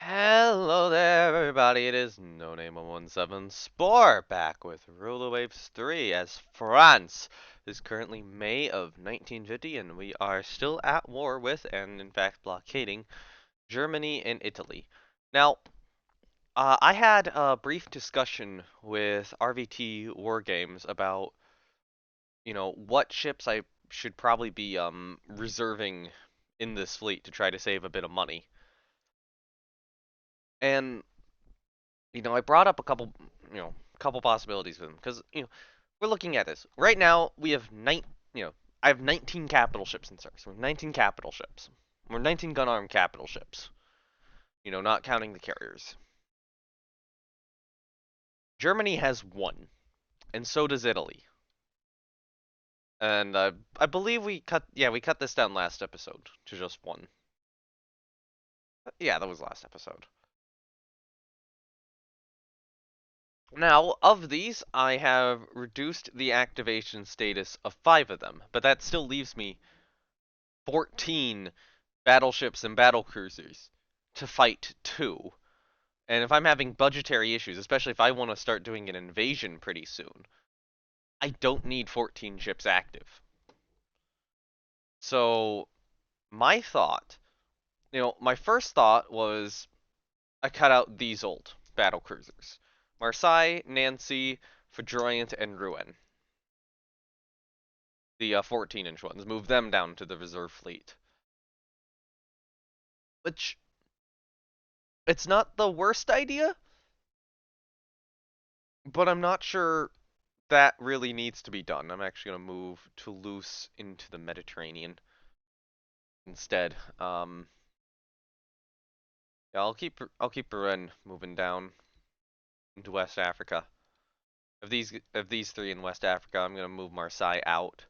Hello there, everybody. It is No Name 117 Spore back with Ruler Waves 3 as France is currently May of 1950, and we are still at war with, and in fact blockading, Germany and Italy. Now, I had a brief discussion with RVT Wargames about, what ships I should probably be reserving in this fleet to try to save a bit of money. And I brought up a couple possibilities with them because we're looking at this right now. We have I have 19 capital ships in service. We have 19 capital ships. We're 19 gun armed capital ships. Not counting the carriers. Germany has one, and so does Italy. And I believe we cut this down last episode to just one. Yeah, that was last episode. Now, of these, I have reduced the activation status of 5 of them, but that still leaves me 14 battleships and battlecruisers to fight 2. And if I'm having budgetary issues, especially if I want to start doing an invasion pretty soon, I don't need 14 ships active. So, my thought, my first thought was I cut out these old battlecruisers. Marseille, Nancy, Foudroyant, and Rouen. The 14-inch ones. Move them down to the reserve fleet. Which, it's not the worst idea, but I'm not sure that really needs to be done. I'm actually going to move Toulouse into the Mediterranean instead. Yeah, I'll keep Rouen moving down into West Africa. Of these three in West Africa, I'm going to move Marseille out.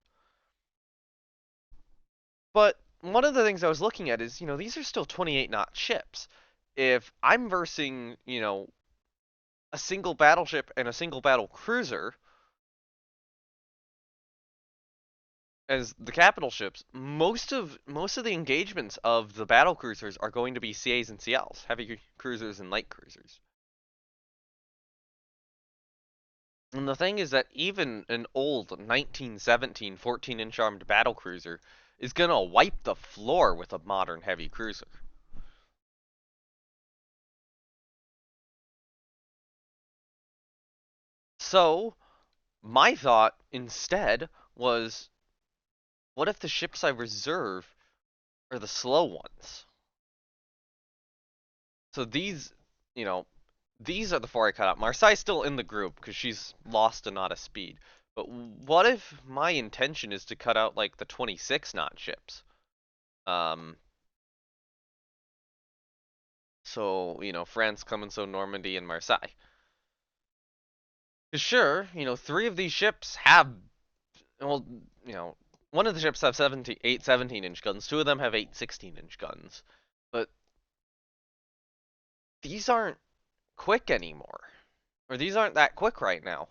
But one of the things I was looking at is, these are still 28 knot ships. If I'm versing, a single battleship and a single battle cruiser as the capital ships, most of the engagements of the battle cruisers are going to be CAs and CLs, heavy cruisers and light cruisers. And the thing is that even an old 1917 14-inch armed battle cruiser is gonna wipe the floor with a modern heavy cruiser. So, my thought instead was, what if the ships I reserve are the slow ones? So you know, these are the 4 I cut out. Marseille's still in the group because she's lost a knot of speed. But what if my intention is to cut out like the 26 knot ships? Um, so, France, Clemenceau, Normandy, and Marseille. Because sure, 3 of these ships have, well, one of the ships have 8 17-inch guns, 2 of them have 8 16-inch guns. But these aren't quick anymore. Or these aren't that quick right now.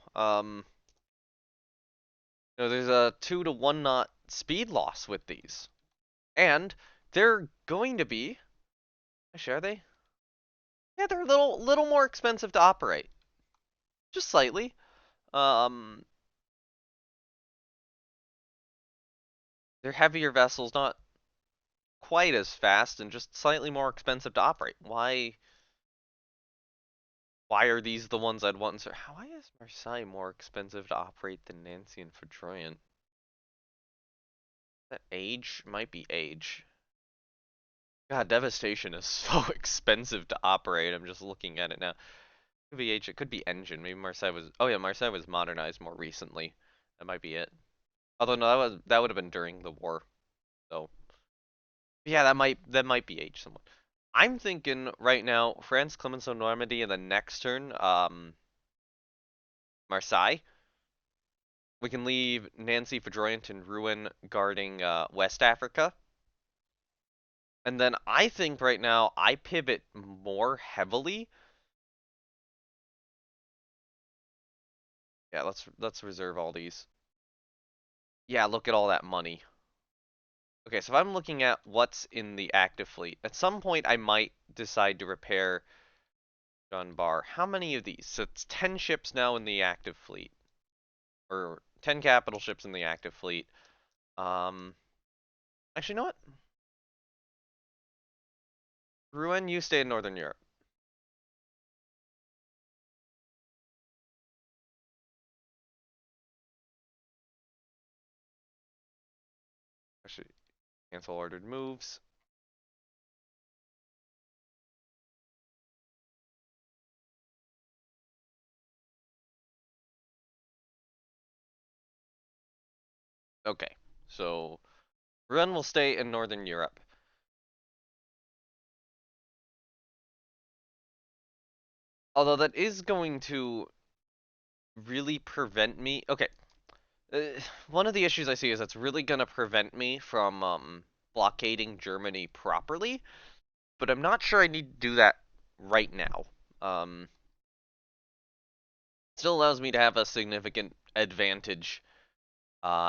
There's a 2 to 1 knot speed loss with these. And they're going to be, actually, are they? Yeah, they're a little more expensive to operate. Just slightly. Um, they're heavier vessels, not quite as fast, and just slightly more expensive to operate. Why are these the ones I'd want? Why is Marseille more expensive to operate than Nancy and Foudroyant? That age? Might be age. God, Devastation is so expensive to operate. I'm just looking at it now. Could be age. It could be engine. Maybe Marseille was. Oh yeah, Marseille was modernized more recently. That might be it. Although no, that would have been during the war. So yeah, that might be age somewhat. I'm thinking right now, France, Clemenceau, Normandy, and the next turn, Marseille. We can leave Nancy, Foudroyant, and Rouen guarding West Africa. And then I think right now I pivot more heavily. Yeah, let's reserve all these. Yeah, look at all that money. Okay, so if I'm looking at what's in the active fleet, at some point I might decide to repair John Bar. How many of these? So it's 10 ships now in the active fleet, or 10 capital ships in the active fleet. Um, actually, you know what? Rouen, you stay in Northern Europe. Actually, cancel ordered moves. Okay, so Rouen will stay in Northern Europe. Although that is going to really prevent me. Okay, one of the issues I see is that's really gonna prevent me from blockading Germany properly, but I'm not sure I need to do that right now. Um, Still allows me to have a significant advantage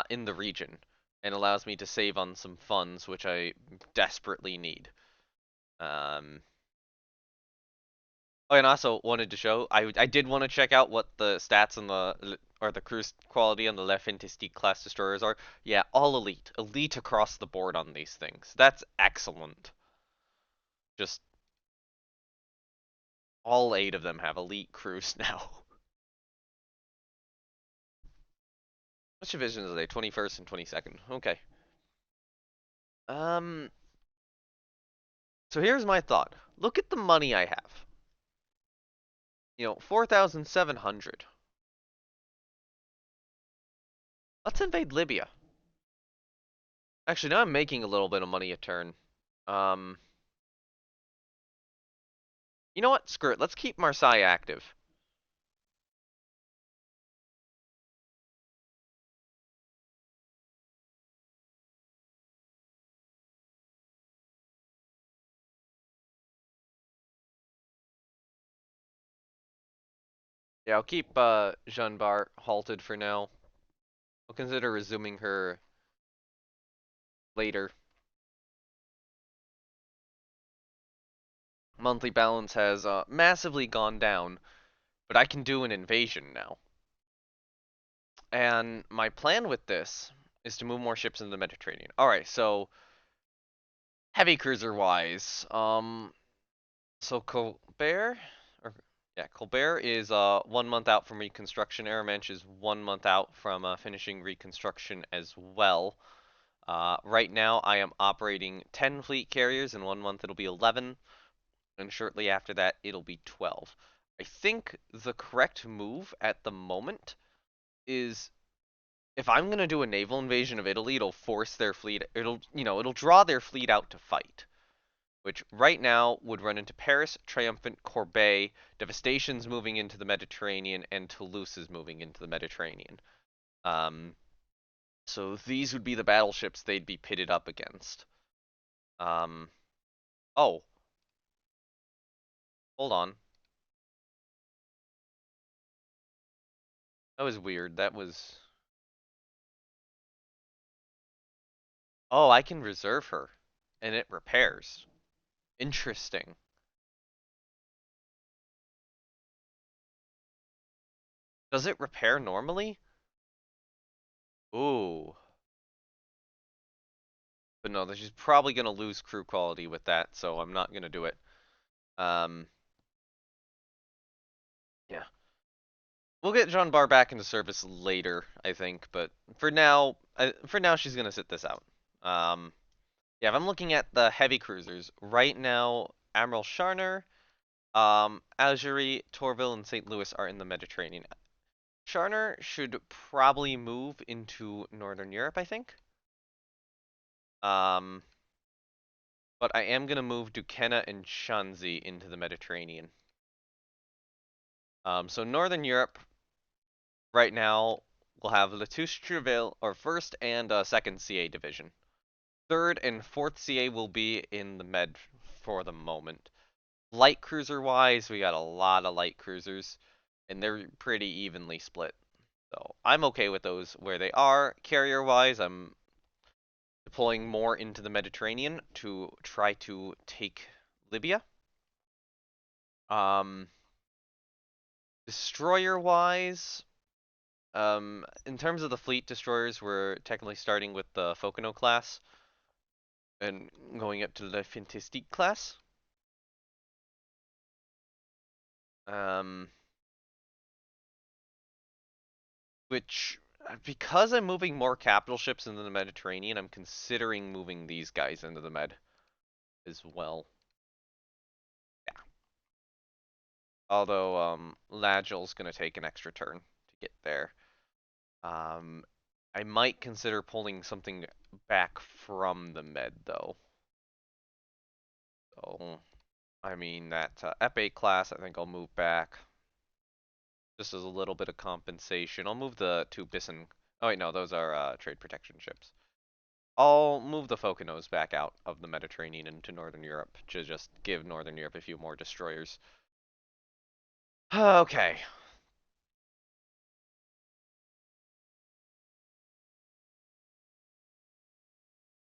in the region, and allows me to save on some funds which I desperately need. Um, Oh, and also wanted to show I did want to check out what the stats on the cruise quality on the Le Fantastique class destroyers are. Yeah, all elite across the board on these things. That's excellent. Just all 8 of them have elite cruise now. Which divisions are they? 21st and 22nd. Okay. Um. So here's my thought. Look at the money I have. 4,700. Let's invade Libya. Actually, now I'm making a little bit of money a turn. Um. You know what? Screw it. Let's keep Marseille active. Yeah, I'll keep Jean Bart halted for now. I'll consider resuming her later. Monthly balance has massively gone down, but I can do an invasion now. And my plan with this is to move more ships into the Mediterranean. Alright, so heavy cruiser wise, so Colbert, or yeah, Colbert is 1 month out from reconstruction. Aramanch is 1 month out from finishing reconstruction as well. Right now, I am operating 10 fleet carriers. In 1 month, it'll be 11, and shortly after that, it'll be 12. I think the correct move at the moment is if I'm gonna do a naval invasion of Italy, it'll force their fleet. It'll draw their fleet out to fight, which right now would run into Paris, Triumphant, Corbeil, Devastation's moving into the Mediterranean, and Toulouse is moving into the Mediterranean. Um, so these would be the battleships they'd be pitted up against. Um, oh, hold on. That was weird. That was... Oh, I can reserve her. And it repairs. Interesting. Does it repair normally? Ooh. But no, she's probably going to lose crew quality with that, so I'm not going to do it. Um, yeah. We'll get Jean Bar back into service later, I think, but for now she's going to sit this out. Yeah, if I'm looking at the heavy cruisers, right now, Admiral Charner, Algerie, Tourville, and St. Louis are in the Mediterranean. Charner should probably move into Northern Europe, I think. Um, but I am gonna move Duquesne and Shanzi into the Mediterranean. So Northern Europe right now will have Latouche-Treville, or first and second CA division. Third and fourth CA will be in the Med for the moment. Light cruiser wise, we got a lot of light cruisers, and they're pretty evenly split. So I'm okay with those where they are. Carrier wise, I'm deploying more into the Mediterranean to try to take Libya. Um, Destroyer-wise, in terms of the fleet destroyers, we're technically starting with the Focano class and going up to the Fantastique class. Um, which, because I'm moving more capital ships into the Mediterranean, I'm considering moving these guys into the Med as well. Yeah. Although, Lagel's gonna take an extra turn to get there. Um, I might consider pulling something back from the Med, though. So, I mean, that Epée class, I think I'll move back. Just as a little bit of compensation. I'll move the two Bissen. Oh, wait, no, those are trade protection ships. I'll move the Focanos back out of the Mediterranean into Northern Europe to just give Northern Europe a few more destroyers. Okay.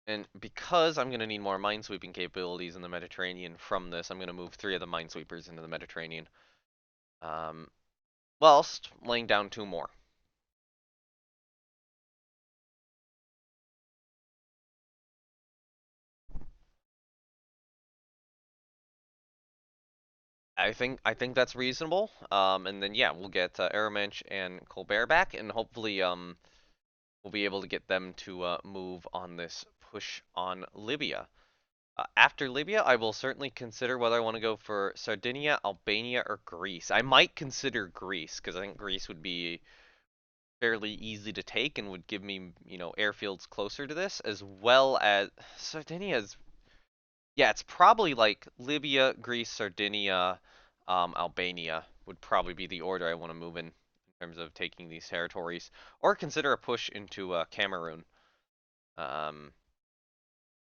And because I'm going to need more minesweeping capabilities in the Mediterranean from this, I'm going to move 3 of the minesweepers into the Mediterranean. Um, whilst laying down 2 more. I think that's reasonable. And then yeah, we'll get Aramench and Colbert back, and hopefully we'll be able to get them to move on this push on Libya. After Libya, I will certainly consider whether I want to go for Sardinia, Albania, or Greece. I might consider Greece because I think Greece would be fairly easy to take and would give me, airfields closer to this, as well as Sardinia's. Yeah, it's probably like Libya, Greece, Sardinia, Albania would probably be the order I want to move in terms of taking these territories, or consider a push into Cameroon. Um,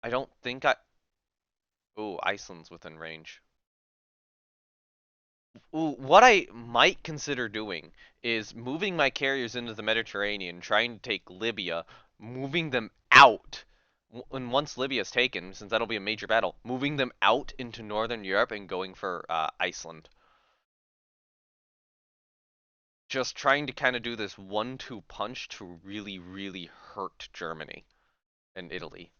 I don't think I. Ooh, Iceland's within range. Ooh, what I might consider doing is moving my carriers into the Mediterranean, trying to take Libya, moving them out. And once Libya's taken, since that'll be a major battle, moving them out into Northern Europe and going for Iceland. Just trying to kind of do this 1-2 punch to really, really hurt Germany and Italy.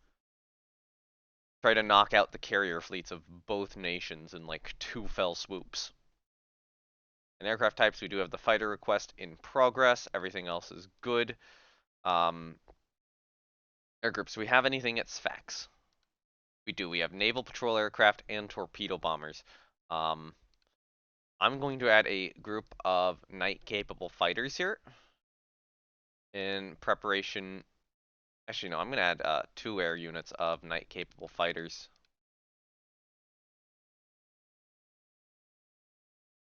Try to knock out the carrier fleets of both nations in like 2 fell swoops. In aircraft types, we do have the fighter request in progress. Everything else is good. Air groups, do we have anything at Sfax? We do. We have naval patrol aircraft and torpedo bombers. Um, I'm going to add a group of night-capable fighters here in preparation. Actually, no, I'm going to add 2 air units of night-capable fighters.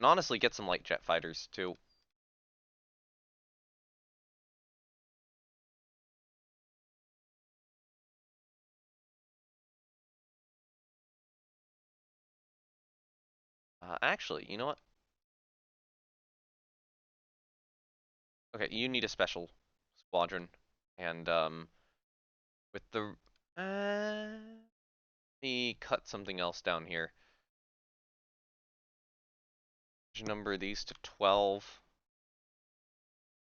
And honestly, get some light jet fighters too. Actually, you know what? Okay, you need a special squadron, and with the let me cut something else down here. Number these to 12,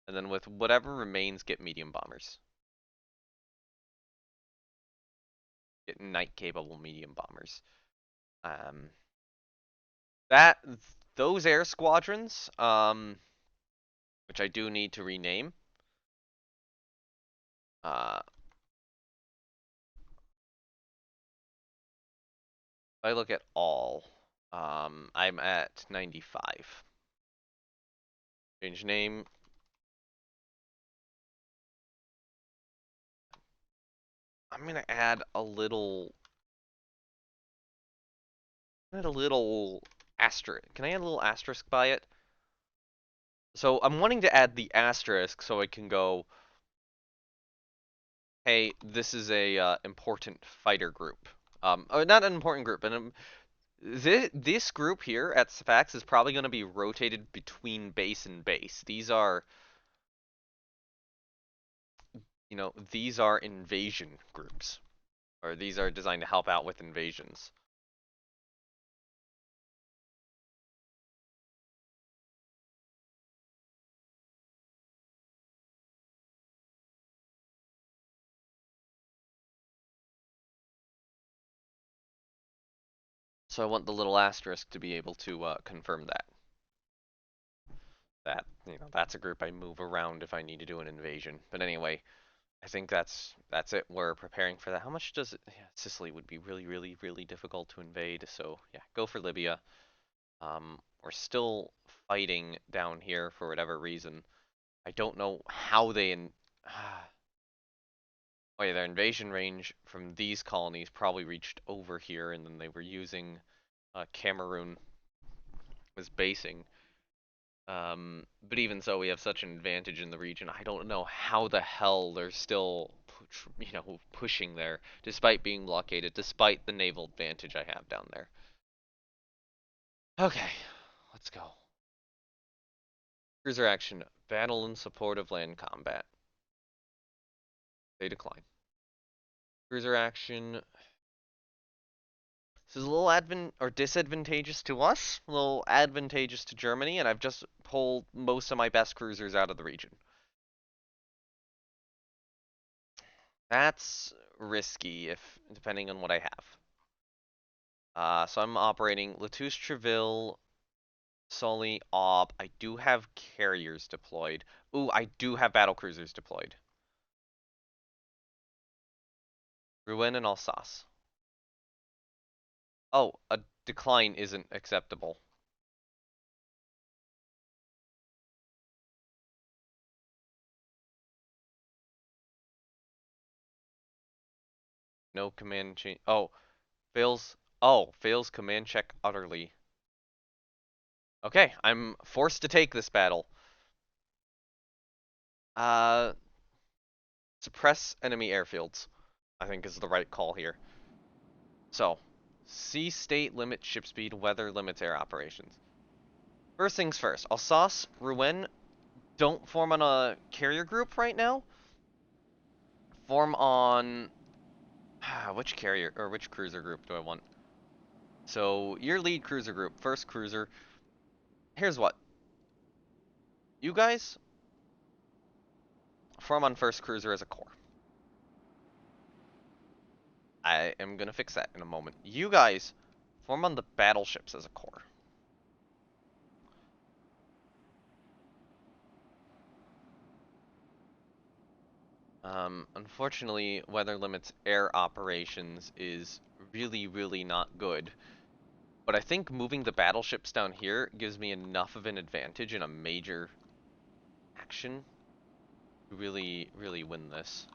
and then with whatever remains, get medium bombers. Get night-capable medium bombers. Um, that those air squadrons, which I do need to rename. Uh, if I look at all, I'm at 95. Change name. I'm gonna add a little. Add a little asterisk. Can I add a little asterisk by it? So I'm wanting to add the asterisk so I can go. Hey, this is a important fighter group. Not an important group, but this group here at Sfax is probably going to be rotated between base and base. These are you know, these are invasion groups, or these are designed to help out with invasions. So I want the little asterisk to be able to confirm that. That, you know, that's a group I move around if I need to do an invasion. But anyway, I think that's it. We're preparing for that. How much does it? Yeah, Sicily would be really, really, really difficult to invade. So yeah, go for Libya. We're still fighting down here for whatever reason. I don't know how they in. Oh yeah, their invasion range from these colonies probably reached over here, and then they were using Cameroon as basing. But even so, we have such an advantage in the region. I don't know how the hell they're still, you know, pushing there, despite being blockaded, despite the naval advantage I have down there. Okay, let's go. Cruiser action, battle in support of land combat. They decline. Cruiser action. This is a little disadvantageous to us, a little advantageous to Germany, and I've just pulled most of my best cruisers out of the region. That's risky if depending on what I have. So I'm operating Latouche, Treville, Sully, Ob. I do have carriers deployed. Ooh, I do have battle cruisers deployed. Rouen and Alsace. Oh, a decline isn't acceptable. No command change. Oh, fails. Oh, fails command check utterly. Okay, I'm forced to take this battle. Uh, Suppress enemy airfields, I think is the right call here. So, sea state limit ship speed, weather limits air operations. First things first, Alsace, Rouen, don't form on a carrier group right now. Form on which carrier or which cruiser group do I want? So your lead cruiser group, first cruiser. Here's what. You guys form on first cruiser as a core. I am gonna fix that in a moment. You guys form on the battleships as a core. Unfortunately, weather limits air operations is really, really not good. But I think moving the battleships down here gives me enough of an advantage in a major action to really, really win this.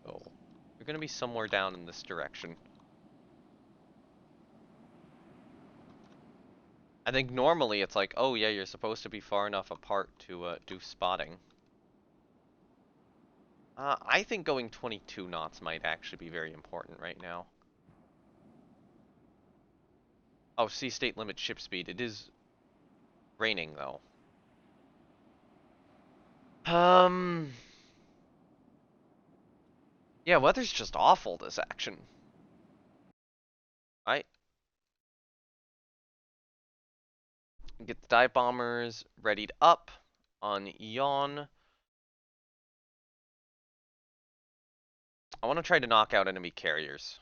So, you're gonna be somewhere down in this direction. I think normally it's like, oh yeah, you're supposed to be far enough apart to do spotting. I think going 22 knots might actually be very important right now. Oh, sea state limit ship speed. It is raining though. Um, yeah, weather's just awful this action. I get the dive bombers readied up on Yawn. I want to try to knock out enemy carriers.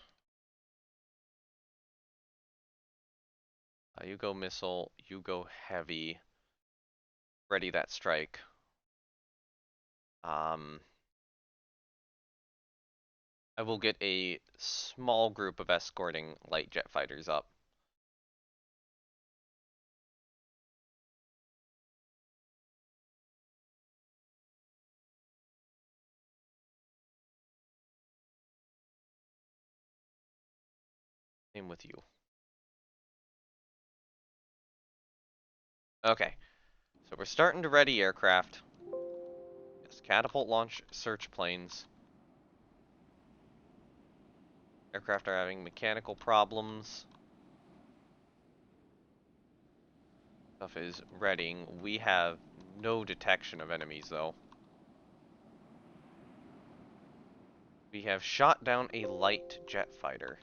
You go missile, you go heavy. Ready that strike. Um, I will get a small group of escorting light jet fighters up. Same with you. Okay, so we're starting to ready aircraft. Yes, catapult launch search planes. Aircraft are having mechanical problems. Stuff is readying. We have no detection of enemies though. We have shot down a light jet fighter.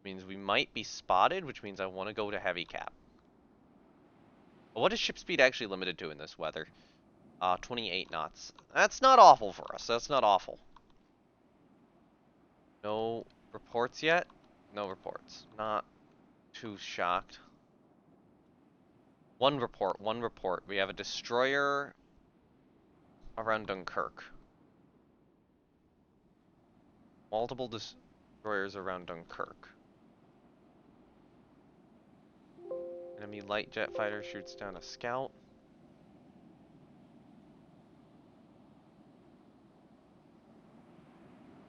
Means we might be spotted, which means I want to go to heavy cap. But what is ship speed actually limited to in this weather? 28 knots. That's not awful for us. That's not awful. No reports yet? No reports. Not too shocked. One report, one report. We have a destroyer around Dunkirk. Multiple destroyers around Dunkirk. Enemy light jet fighter shoots down a scout.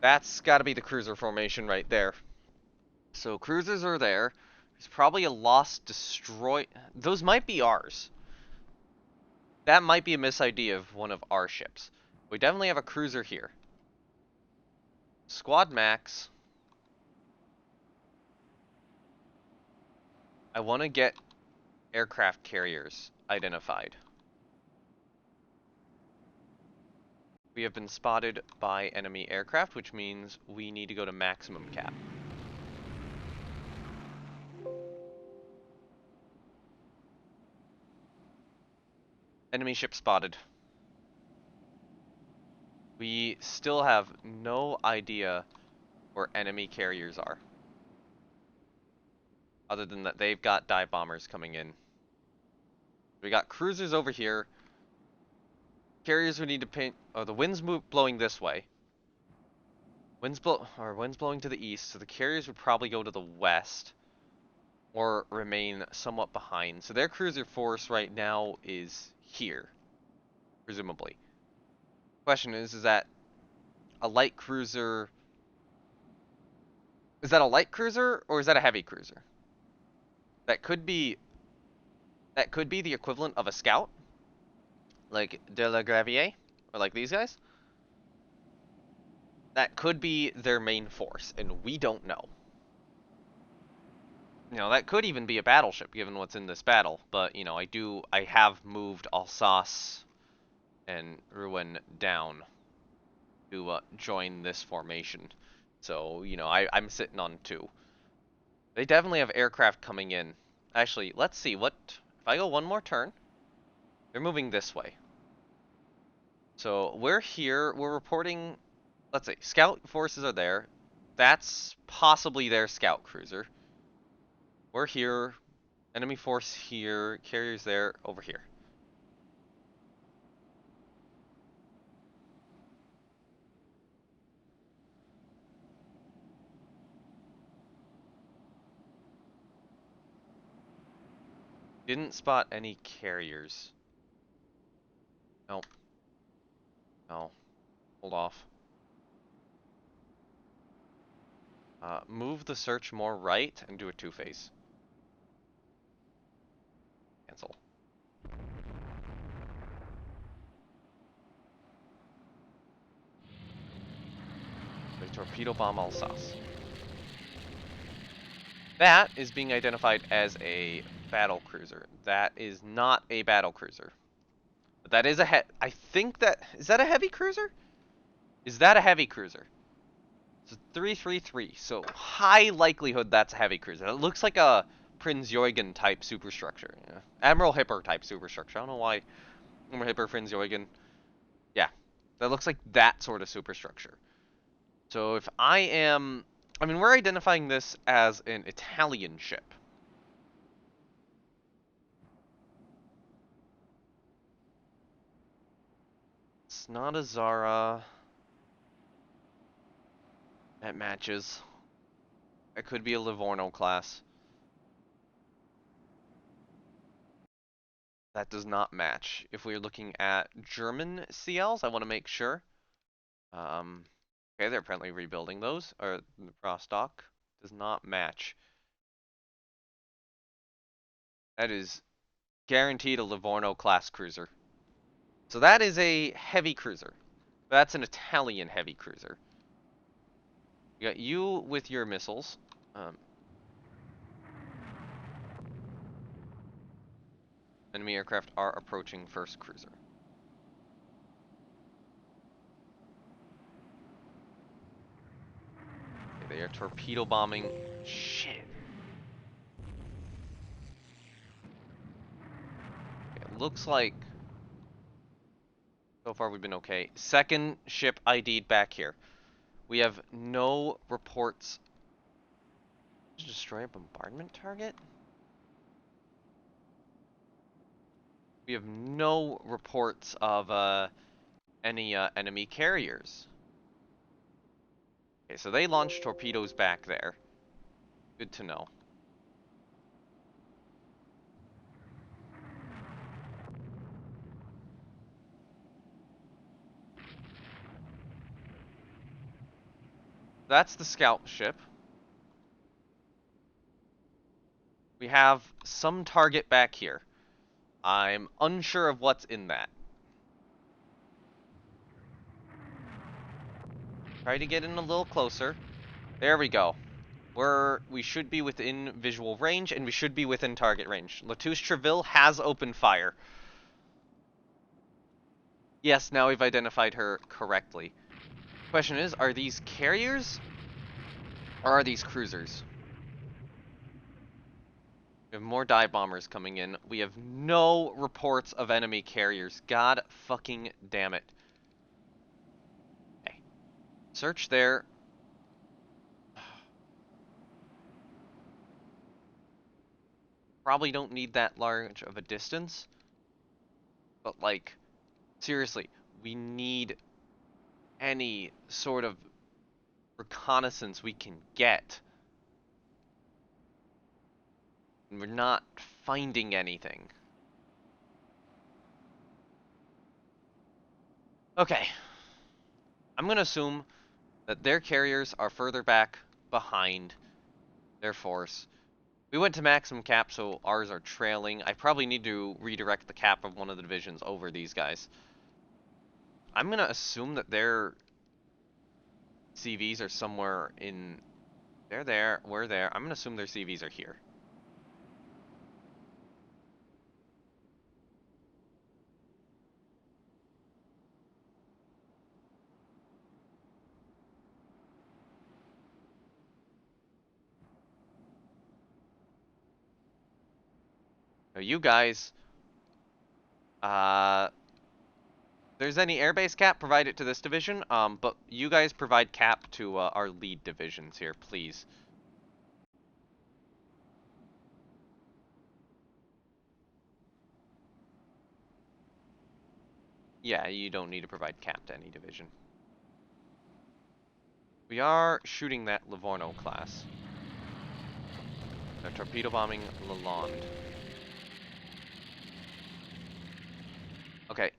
That's got to be the cruiser formation right there. So cruisers are there. There's probably a lost destroy. Those might be ours. That might be a misidea of one of our ships. We definitely have a cruiser here. Squad max. I want to get aircraft carriers identified. We have been spotted by enemy aircraft, which means we need to go to maximum cap. Enemy ship spotted. We still have no idea where enemy carriers are. Other than that, they've got dive bombers coming in. We got cruisers over here. Carriers we need to paint. Oh, the wind's blowing this way. Wind's blowing to the east, so the carriers would probably go to the west or remain somewhat behind. So their cruiser force right now is here, presumably. Question is that a light cruiser? Is that a light cruiser or is that a heavy cruiser? That could be the equivalent of a scout, like De La Gravier, or like these guys. That could be their main force, and we don't know. You know, that could even be a battleship, given what's in this battle. But, you know, I have moved Alsace and Rouen down to join this formation. So, you know, I'm sitting on 2. They definitely have aircraft coming in. Actually, let's see, if I go one more turn, they're moving this way. So, we're here, we're reporting, let's see, scout forces are there. That's possibly their scout cruiser. We're here, enemy force here, carriers there, over here. Didn't spot any carriers. Nope. No. Hold off. Move the search more right and do a 2-phase. Cancel. They torpedo bomb Alsace. That is being identified as a battle cruiser. That is not a battle cruiser. But that is I think that... Is that a heavy cruiser? Is that a heavy cruiser? It's 333, so high likelihood that's a heavy cruiser. It looks like a Prinz Eugen type superstructure. Yeah. Admiral Hipper type superstructure. I don't know why Admiral Hipper, Prinz Eugen. Yeah, that looks like that sort of superstructure. So if I am... I mean, we're identifying this as an Italian ship. It's not a Zara. That matches. It could be a Livorno class. That does not match. If we're looking at German CLs, I want to make sure. Okay, they're apparently rebuilding those, or the Rostock does not match. That is guaranteed a Livorno class cruiser. So that is a heavy cruiser. That's an Italian heavy cruiser. You got you with your missiles. Enemy aircraft are approaching first cruiser. They're torpedo bombing. Shit. It looks like so far we've been okay. Second ship ID'd back here. We have no reports. Destroy a bombardment target? We have no reports of any enemy carriers. Okay, so they launched torpedoes back there. Good to know. That's the scout ship. We have some target back here. I'm unsure of what's in that. Try to get in a little closer. There we go. We should be within visual range, and we should be within target range. Latouche Treville has opened fire. Yes, now we've identified her correctly. Question is, are these carriers? Or are these cruisers? We have more dive bombers coming in. We have no reports of enemy carriers. God fucking damn it. Okay. Search there. Probably don't need that large of a distance. But, like, seriously, we need any sort of reconnaissance we can get. And we're not finding anything. Okay. I'm gonna assume that their carriers are further back behind their force. We went to maximum cap, so ours are trailing. I probably need to redirect the cap of one of the divisions over these guys. I'm gonna assume that their CVs are somewhere in... They're there, we're there. I'm gonna assume their CVs are here. Now you guys... if there's any airbase cap, provide it to this division. But you guys provide cap to our lead divisions here, please. Yeah, you don't need to provide cap to any division. We are shooting that Livorno class. They're torpedo bombing Lalonde. Okay.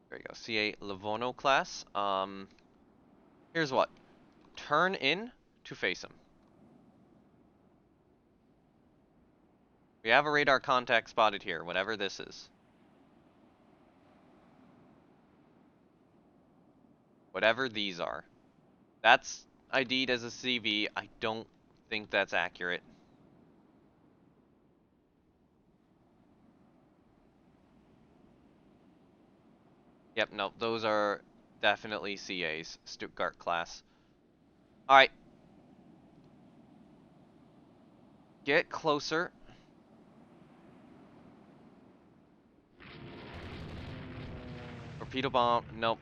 There you go. CA Livorno class. Here's what. Turn in to face him. We have a radar contact spotted here, whatever this is. Whatever these are. That's ID'd as a CV. I don't think that's accurate. Yep, no, those are definitely CAs. Stuttgart class. Alright. Get closer. Torpedo bomb. Nope.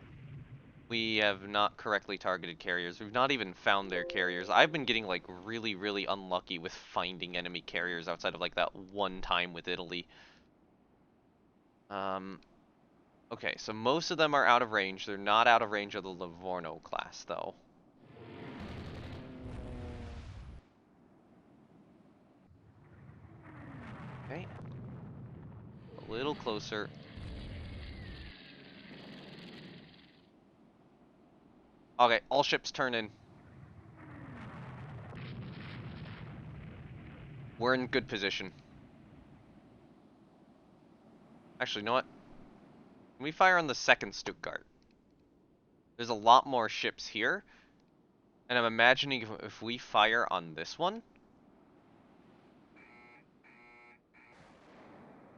We have not correctly targeted carriers. We've not even found their carriers. I've been getting, like, really, really unlucky with finding enemy carriers outside of, like, that one time with Italy. Okay, so most of them are out of range. They're not out of range of the Livorno class, though. Okay. A little closer. Okay, all ships turn in. We're in good position. Actually, you know what? Can we fire on the second Stuttgart? There's a lot more ships here. And I'm imagining if we fire on this one,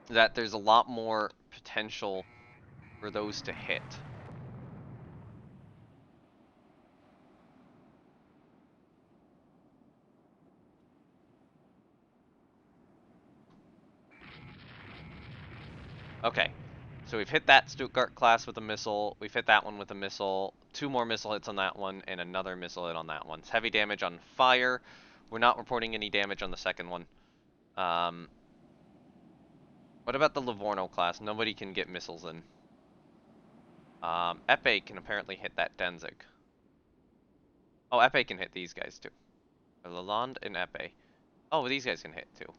that there's a lot more potential for those to hit. Okay. So we've hit that Stuttgart class with a missile. We've hit that one with a missile. 2 more missile hits on that one, and another missile hit on that one. It's heavy damage on fire. We're not reporting any damage on the second one. What about the Livorno class? Nobody can get missiles in. Epee can apparently hit that Danzig. Oh, Epee can hit these guys too. Lalande and Epee. Oh, these guys can hit too.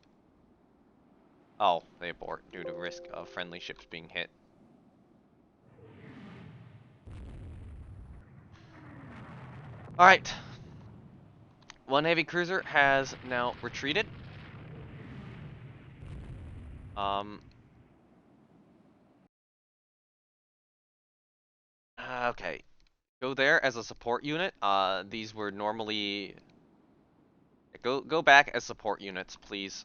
Oh, they abort due to risk of friendly ships being hit. Alright. One heavy cruiser has now retreated. Okay. Go there as a support unit. These were normally... Go back as support units, please.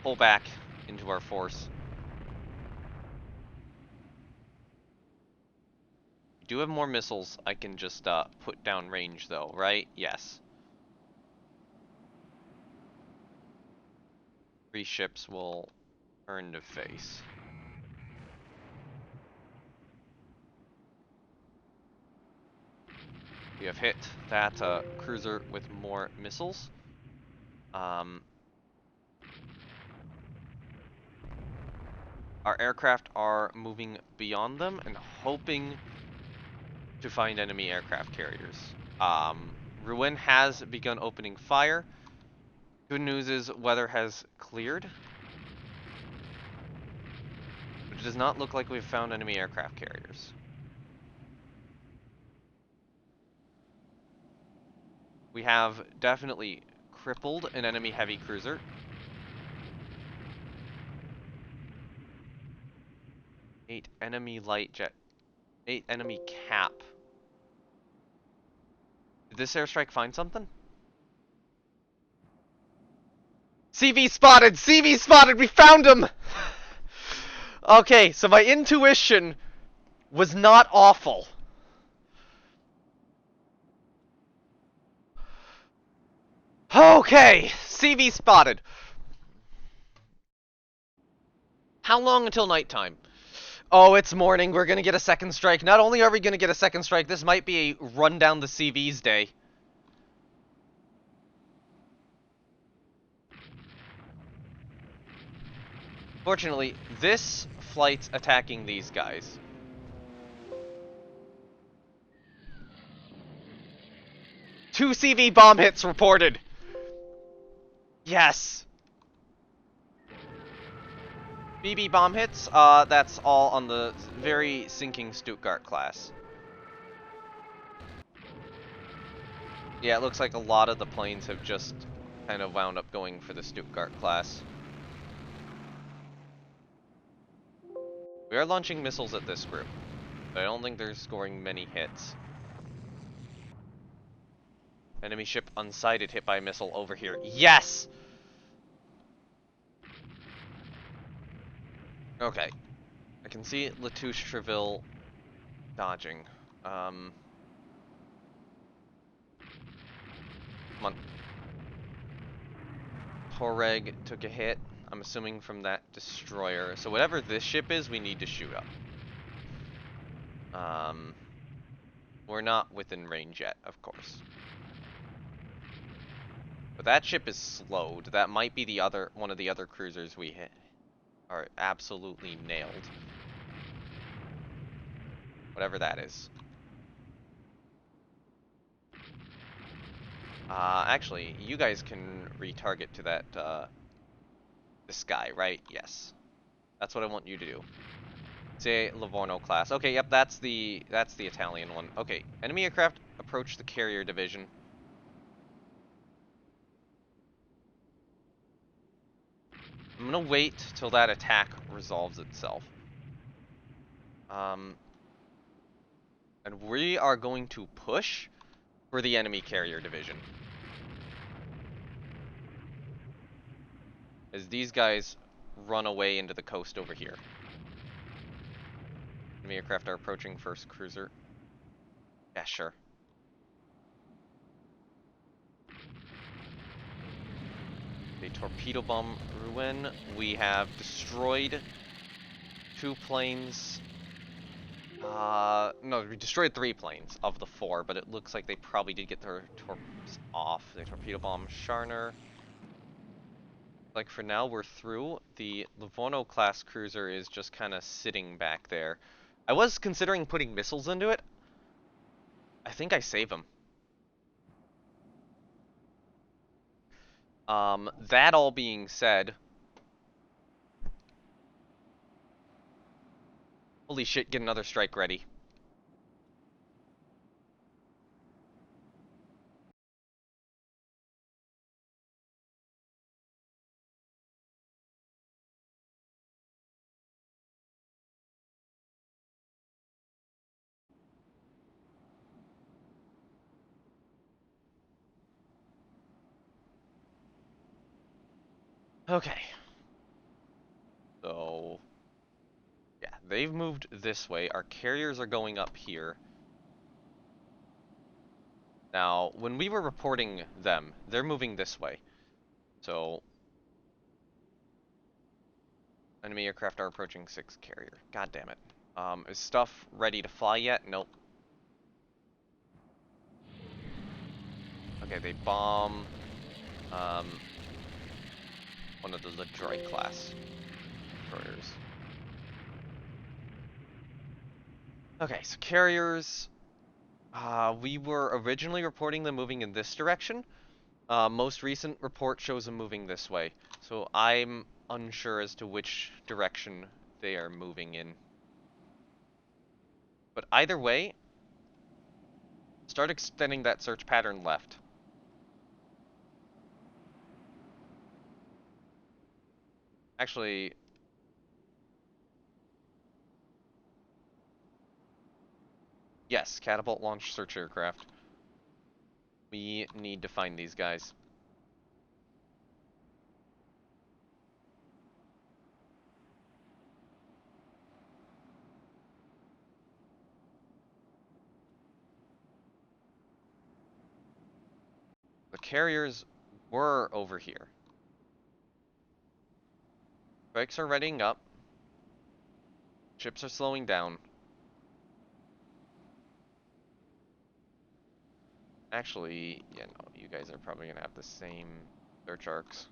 Pull back into our force. We do have more missiles I can just put down range though, right? Yes. 3 ships will turn to face. We have hit that cruiser with more missiles. Our aircraft are moving beyond them and hoping to find enemy aircraft carriers. Rouen has begun opening fire. Good news is weather has cleared. But it does not look like we've found enemy aircraft carriers. We have definitely crippled an enemy heavy cruiser. 8 enemy light jet. 8 enemy cap. Did this airstrike find something? CV spotted! CV spotted! We found him! Okay, so my intuition was not awful. Okay, CV spotted. How long until nighttime? Oh, it's morning. We're gonna get a second strike. Not only are we gonna get a second strike, this might be a run down the CVs day. Fortunately, this flight's attacking these guys. Two CV bomb hits reported. Yes. BB bomb hits, that's all on the very sinking Stuttgart class. Yeah, it looks like a lot of the planes have just kind of wound up going for the Stuttgart class. We are launching missiles at this group, but I don't think they're scoring many hits. Enemy ship unsighted, hit by a missile over here. Yes! Okay. I can see Latouche-Treville dodging. Come on. Horeg took a hit, I'm assuming from that destroyer. So whatever this ship is, we need to shoot up. We're not within range yet, of course. But that ship is slowed. That might be the other one of the other cruisers we hit. Are absolutely nailed. Whatever that is. Actually, you guys can retarget to that, this guy, right? Yes. That's what I want you to do. Say Livorno class. Okay, yep, that's the Italian one. Okay, enemy aircraft approach the carrier division. I'm gonna wait till that attack resolves itself. And we are going to push for the enemy carrier division. As these guys run away into the coast over here. Enemy aircraft are approaching first cruiser. Yeah, sure. They torpedo bomb Rouen. We have destroyed 2 planes. No, we destroyed 3 planes of the 4, but it looks like they probably did get their torps off. They torpedo bomb Sharner. Like, for now, we're through. The Livorno-class cruiser is just kind of sitting back there. I was considering putting missiles into it. I think I save them. That all being said... Holy shit, get another strike ready. Okay. So... yeah, they've moved this way. Our carriers are going up here. Now, when we were reporting them, they're moving this way. So... enemy aircraft are approaching 6 carrier. God damn it. Is stuff ready to fly yet? Nope. Okay, they bomb... one of the Ladroit class destroyers. Okay, so carriers... we were originally reporting them moving in this direction. Most recent report shows them moving this way. So I'm unsure as to which direction they are moving in. But either way, start extending that search pattern left. Actually... yes, catapult launch search aircraft. We need to find these guys. The carriers were over here. Strikes are readying up. Ships are slowing down. Actually, yeah, no, you guys are probably gonna have the same search arcs.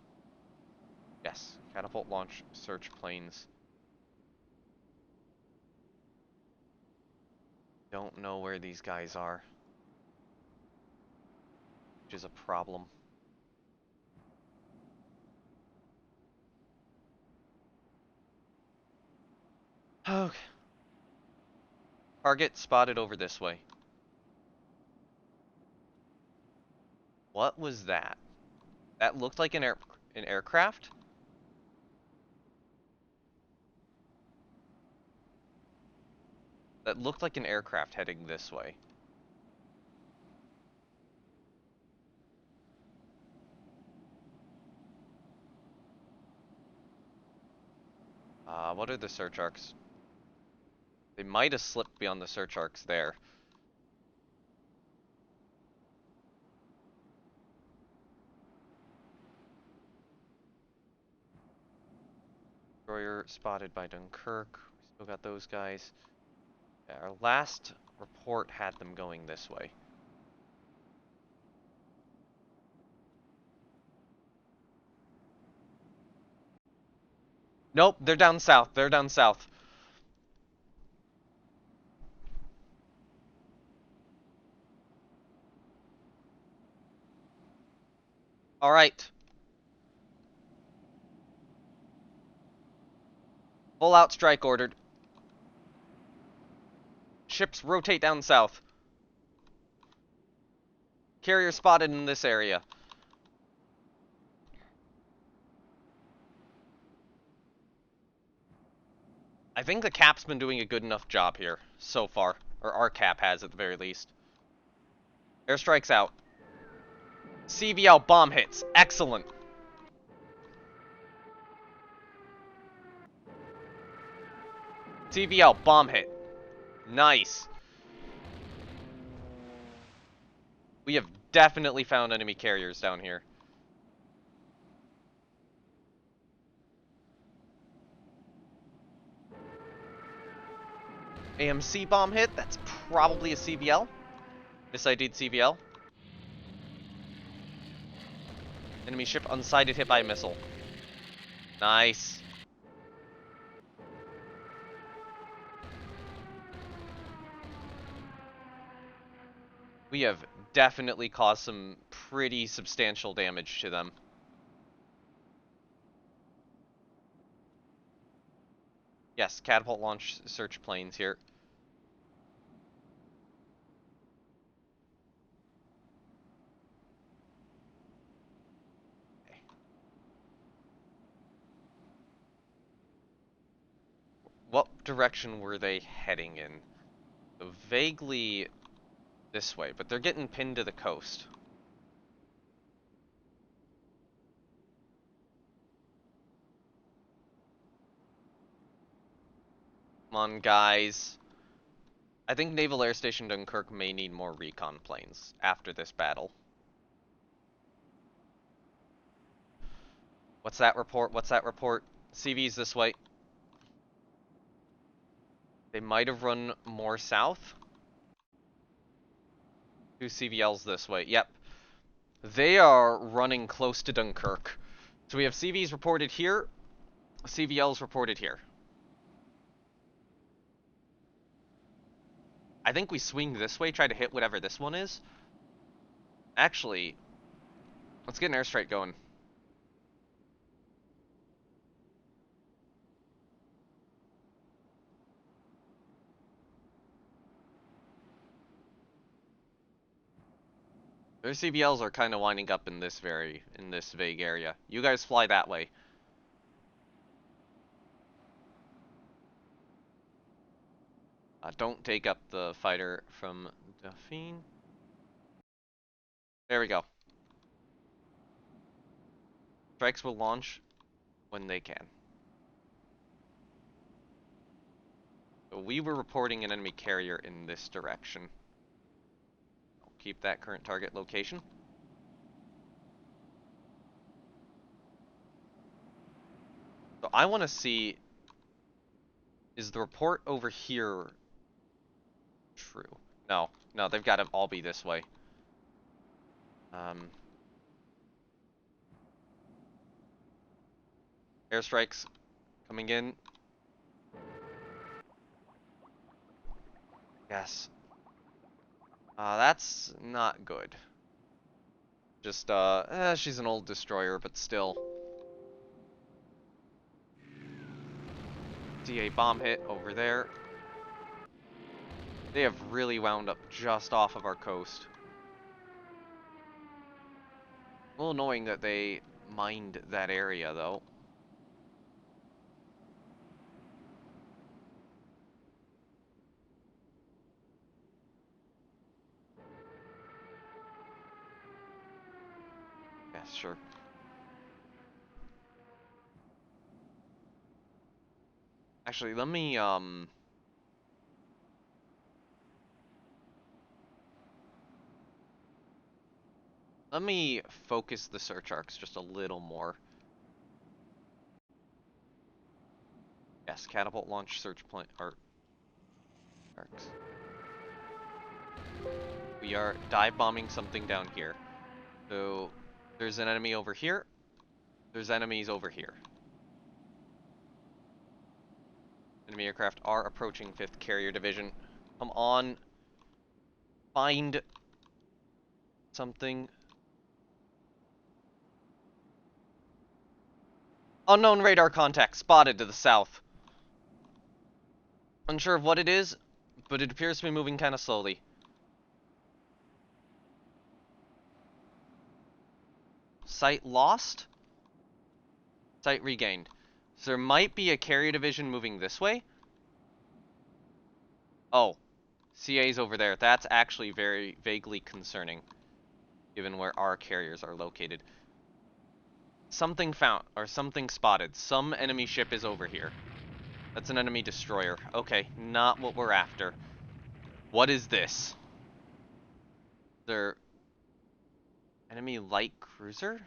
Yes, catapult launch search planes. Don't know where these guys are, which is a problem. Okay. Target spotted over this way. What was that? That looked like an aircraft? That looked like an aircraft heading this way. What are the search arcs? They might have slipped beyond the search arcs there. Destroyer spotted by Dunkirk. We still got those guys. Yeah, our last report had them going this way. Nope, they're down south. They're down south. All right. Full out strike ordered. Ships rotate down south. Carrier spotted in this area. I think the Cap's been doing a good enough job here so far. Or our Cap has at the very least. Airstrike's out. CVL bomb hits. Excellent. CVL bomb hit. Nice. We have definitely found enemy carriers down here. AMC bomb hit. That's probably a CVL. Misided CVL. Enemy ship unsighted, hit by a missile. Nice. We have definitely caused some pretty substantial damage to them. Yes, catapult launch search planes here. Okay. What direction were they heading in? So vaguely this way, but they're getting pinned to the coast. Come on, guys. I think Naval Air Station Dunkirk may need more recon planes after this battle. What's that report? What's that report? CV's this way. They might have run more south. 2 CVLs this way. Yep. They are running close to Dunkirk. So we have CVs reported here, CVLs reported here. I think we swing this way, try to hit whatever this one is. Actually, let's get an airstrike going. Their CVLs are kind of winding up in this vague area. You guys fly that way. Don't take up the fighter from Dauphine. There we go. Strikes will launch when they can. So we were reporting an enemy carrier in this direction. I'll keep that current target location. So I want to see, is the report over here true? No, they've got to all be this way. Airstrikes coming in. Yes. That's not good. Just, she's an old destroyer, but still. DA bomb hit over there. They have really wound up just off of our coast. A little annoying that they mined that area, though. Yes, sure. Actually, let me focus the search arcs just a little more. Yes, catapult launch search plane arcs. We are dive bombing something down here. So there's an enemy over here. There's enemies over here. Enemy aircraft are approaching 5th Carrier Division. Come on. Find something. Unknown radar contact spotted to the south. Unsure of what it is, but it appears to be moving kind of slowly. Sight lost? Sight regained. So there might be a carrier division moving this way. Oh, CA's over there. That's actually very vaguely concerning, given where our carriers are located. Something found, or something spotted. Some enemy ship is over here. That's an enemy destroyer. Okay, not what we're after. What is this? They're... enemy light cruiser?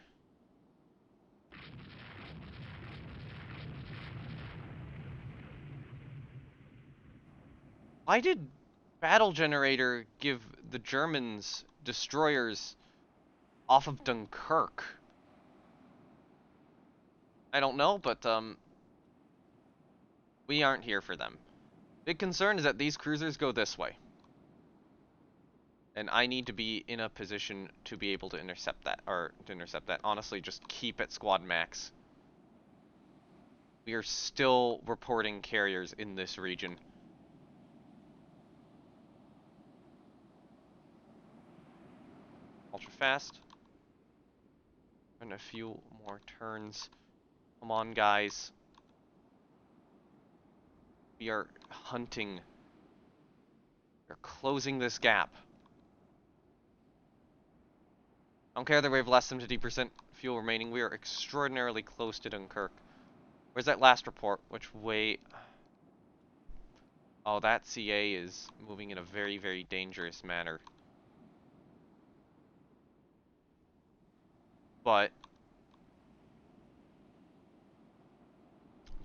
Why did Battle Generator give the Germans destroyers off of Dunkirk? I don't know, but we aren't here for them. Big concern is that these cruisers go this way. And I need to be in a position to be able to intercept that. Or, to intercept that. Honestly, just keep at squad max. We are still reporting carriers in this region. Ultra fast. And a few more turns. Come on, guys. We are hunting. We're closing this gap. I don't care that we have less than 50% fuel remaining. We are extraordinarily close to Dunkirk. Where's that last report? Which way? Oh, that CA is moving in a very, very dangerous manner. But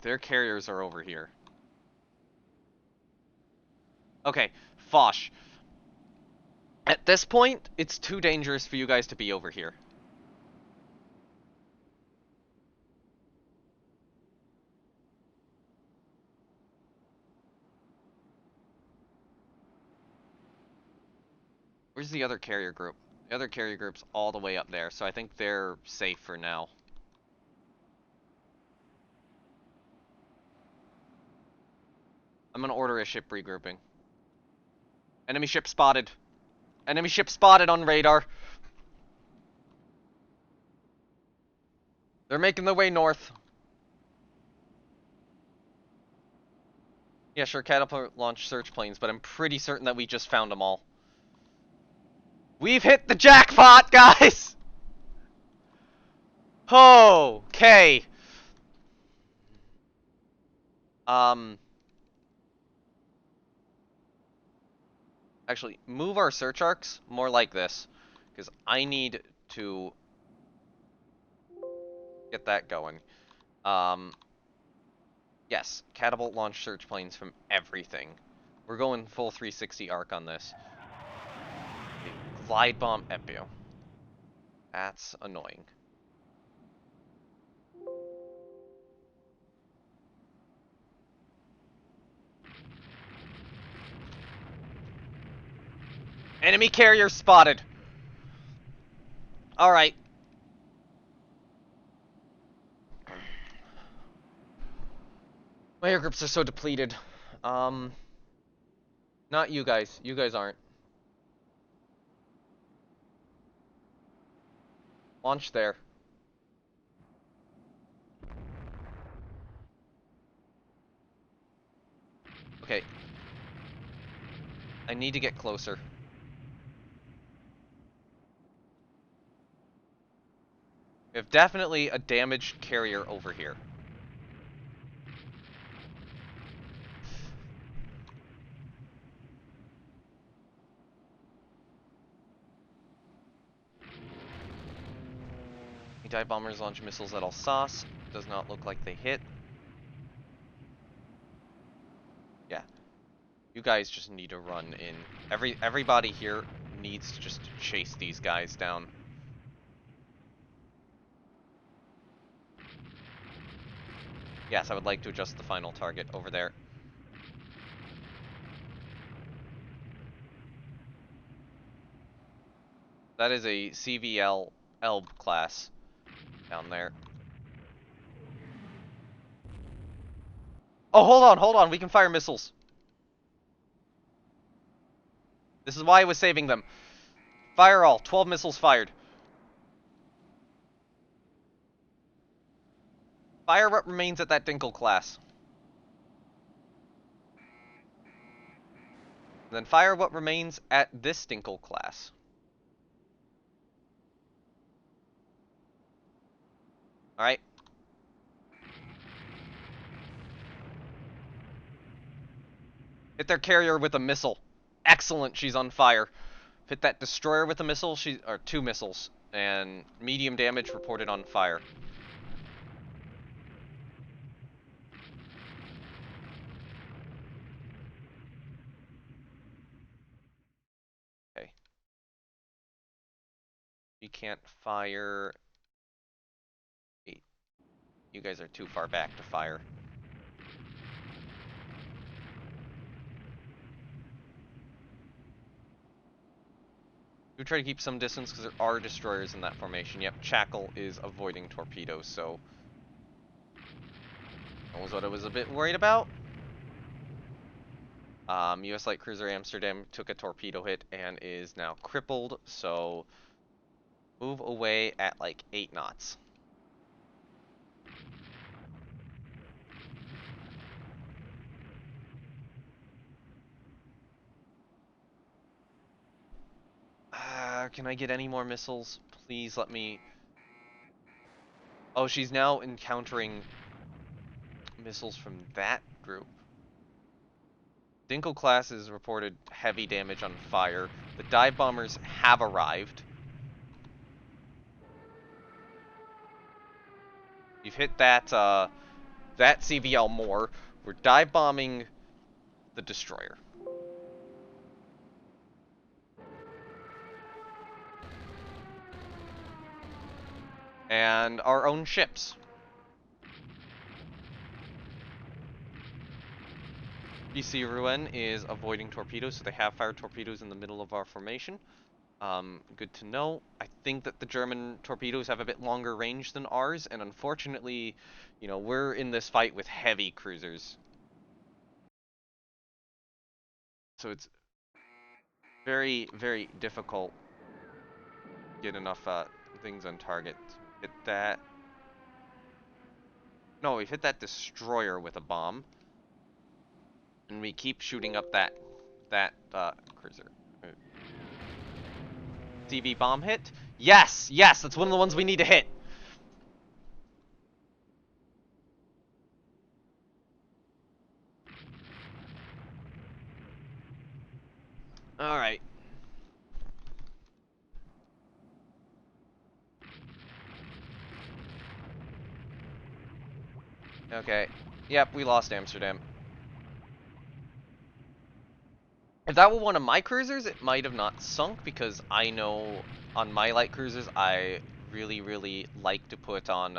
their carriers are over here. Okay, Foch. At this point, it's too dangerous for you guys to be over here. Where's the other carrier group? The other carrier group's all the way up there, so I think they're safe for now. I'm gonna order a ship regrouping. Enemy ship spotted. Enemy ship spotted on radar. They're making their way north. Yeah, sure, catapult launch search planes, but I'm pretty certain that we just found them all. We've hit the jackpot, guys! Okay. Actually, move our search arcs more like this, because I need to get that going. Yes, catapult launch search planes from everything. We're going full 360 arc on this. Glide bomb Epio. That's annoying. Enemy carrier spotted. Alright. My air groups are so depleted. Not you guys. You guys aren't. Launch there. Okay. I need to get closer. We have definitely a damaged carrier over here. Dive bombers launch missiles at Alsace. Does not look like they hit. Yeah. You guys just need to run in. Everybody here needs to just chase these guys down. Yes, I would like to adjust the final target over there. That is a CVL Elb class down there. Oh, hold on, we can fire missiles. This is why I was saving them. Fire all, 12 missiles fired. Fire what remains at that Dinkel class. Then fire what remains at this Dinkel class. Alright. Hit their carrier with a missile. Excellent, she's on fire. Hit that destroyer with a missile, or 2 missiles. And medium damage reported on fire. We can't fire. Wait, you guys are too far back to fire. We try to keep some distance because there are destroyers in that formation. Yep, Chackle is avoiding torpedoes, so that was what I was a bit worried about. U.S. light cruiser Amsterdam took a torpedo hit and is now crippled, so move away at like 8 knots. Can I get any more missiles? Please let me... Oh, she's now encountering missiles from that group. Dinkel class has reported heavy damage on fire. The dive bombers have arrived. You've hit that, that CVL more. We're dive bombing the destroyer. And our own ships. BC Rouen is avoiding torpedoes, so they have fired torpedoes in the middle of our formation. Good to know. I think that the German torpedoes have a bit longer range than ours, and unfortunately, you know, we're in this fight with heavy cruisers. So it's very, very difficult to get enough things on target. Hit that. No, we've hit that destroyer with a bomb. And we keep shooting up that cruiser. CV bomb hit? Yes! Yes! That's one of the ones we need to hit! Alright. Okay. Yep, we lost Amsterdam. If that were one of my cruisers, it might have not sunk, because I know on my light cruisers, I really, really like to put on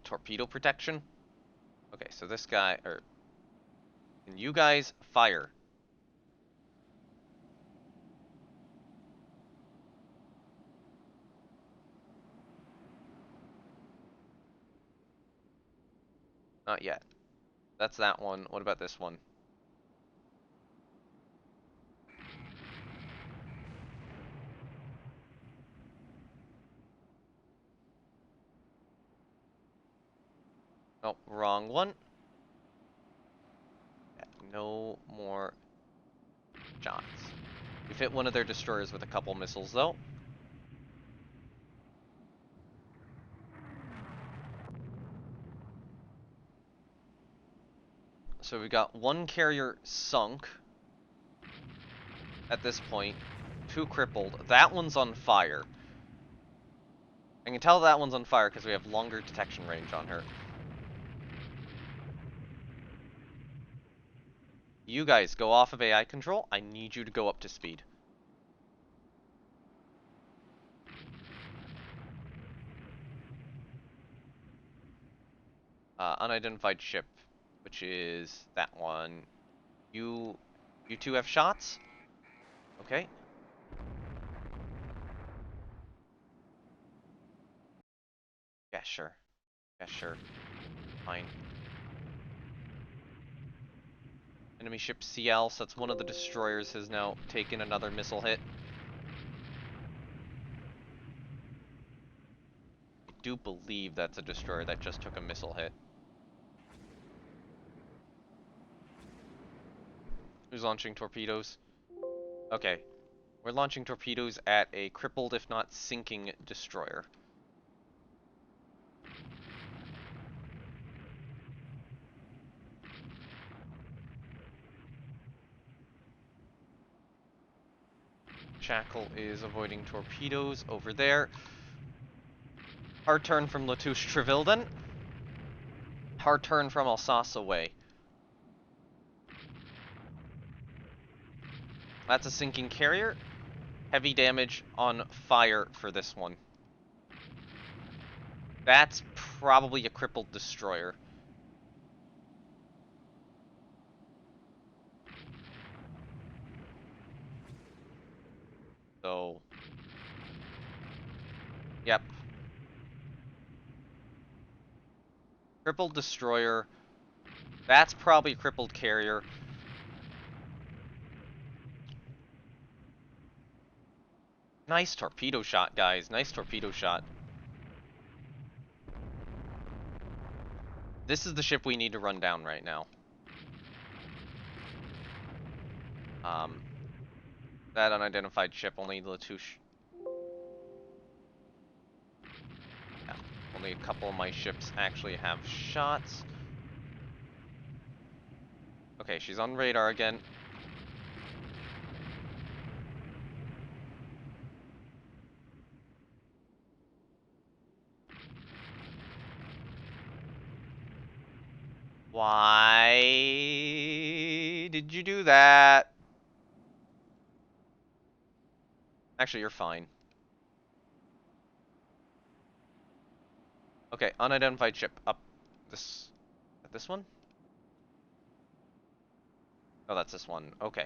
torpedo protection. Okay, so this guy, can you guys fire? Not yet. That's that one. What about this one? Oh, wrong one. Yeah, no more shots. We've hit one of their destroyers with a couple missiles, though. So we got one carrier sunk at this point, 2 crippled. That one's on fire. I can tell that one's on fire because we have longer detection range on her. You guys go off of AI control. I need you to go up to speed. Unidentified ship, which is that one. You two have shots? Okay. Yeah, sure. Yeah, sure. Fine. Enemy ship CL, so that's one of the destroyers has now taken another missile hit. I do believe that's a destroyer that just took a missile hit. Who's launching torpedoes? Okay. We're launching torpedoes at a crippled, if not sinking, destroyer. Jackal is avoiding torpedoes over there. Hard turn from Latouche Trevilden. Hard turn from Alsace away. That's a sinking carrier. heavy damage on fire for this one. That's probably a crippled destroyer. So, yep. Crippled destroyer. That's probably a crippled carrier. Nice torpedo shot, guys. Nice torpedo shot. This is the ship we need to run down right now. That unidentified ship, only the yeah, only a couple of my ships actually have shots. Okay, she's on radar again. Why did you do that? Actually, you're fine. Okay, unidentified ship up this one? Oh, that's this one. Okay.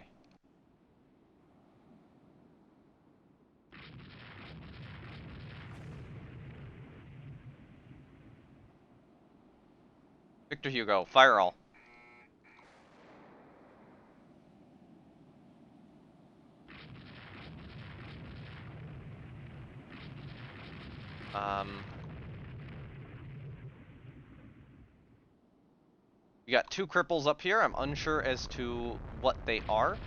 Victor Hugo, fire all. We got two cripples up here. I'm unsure as to what they are.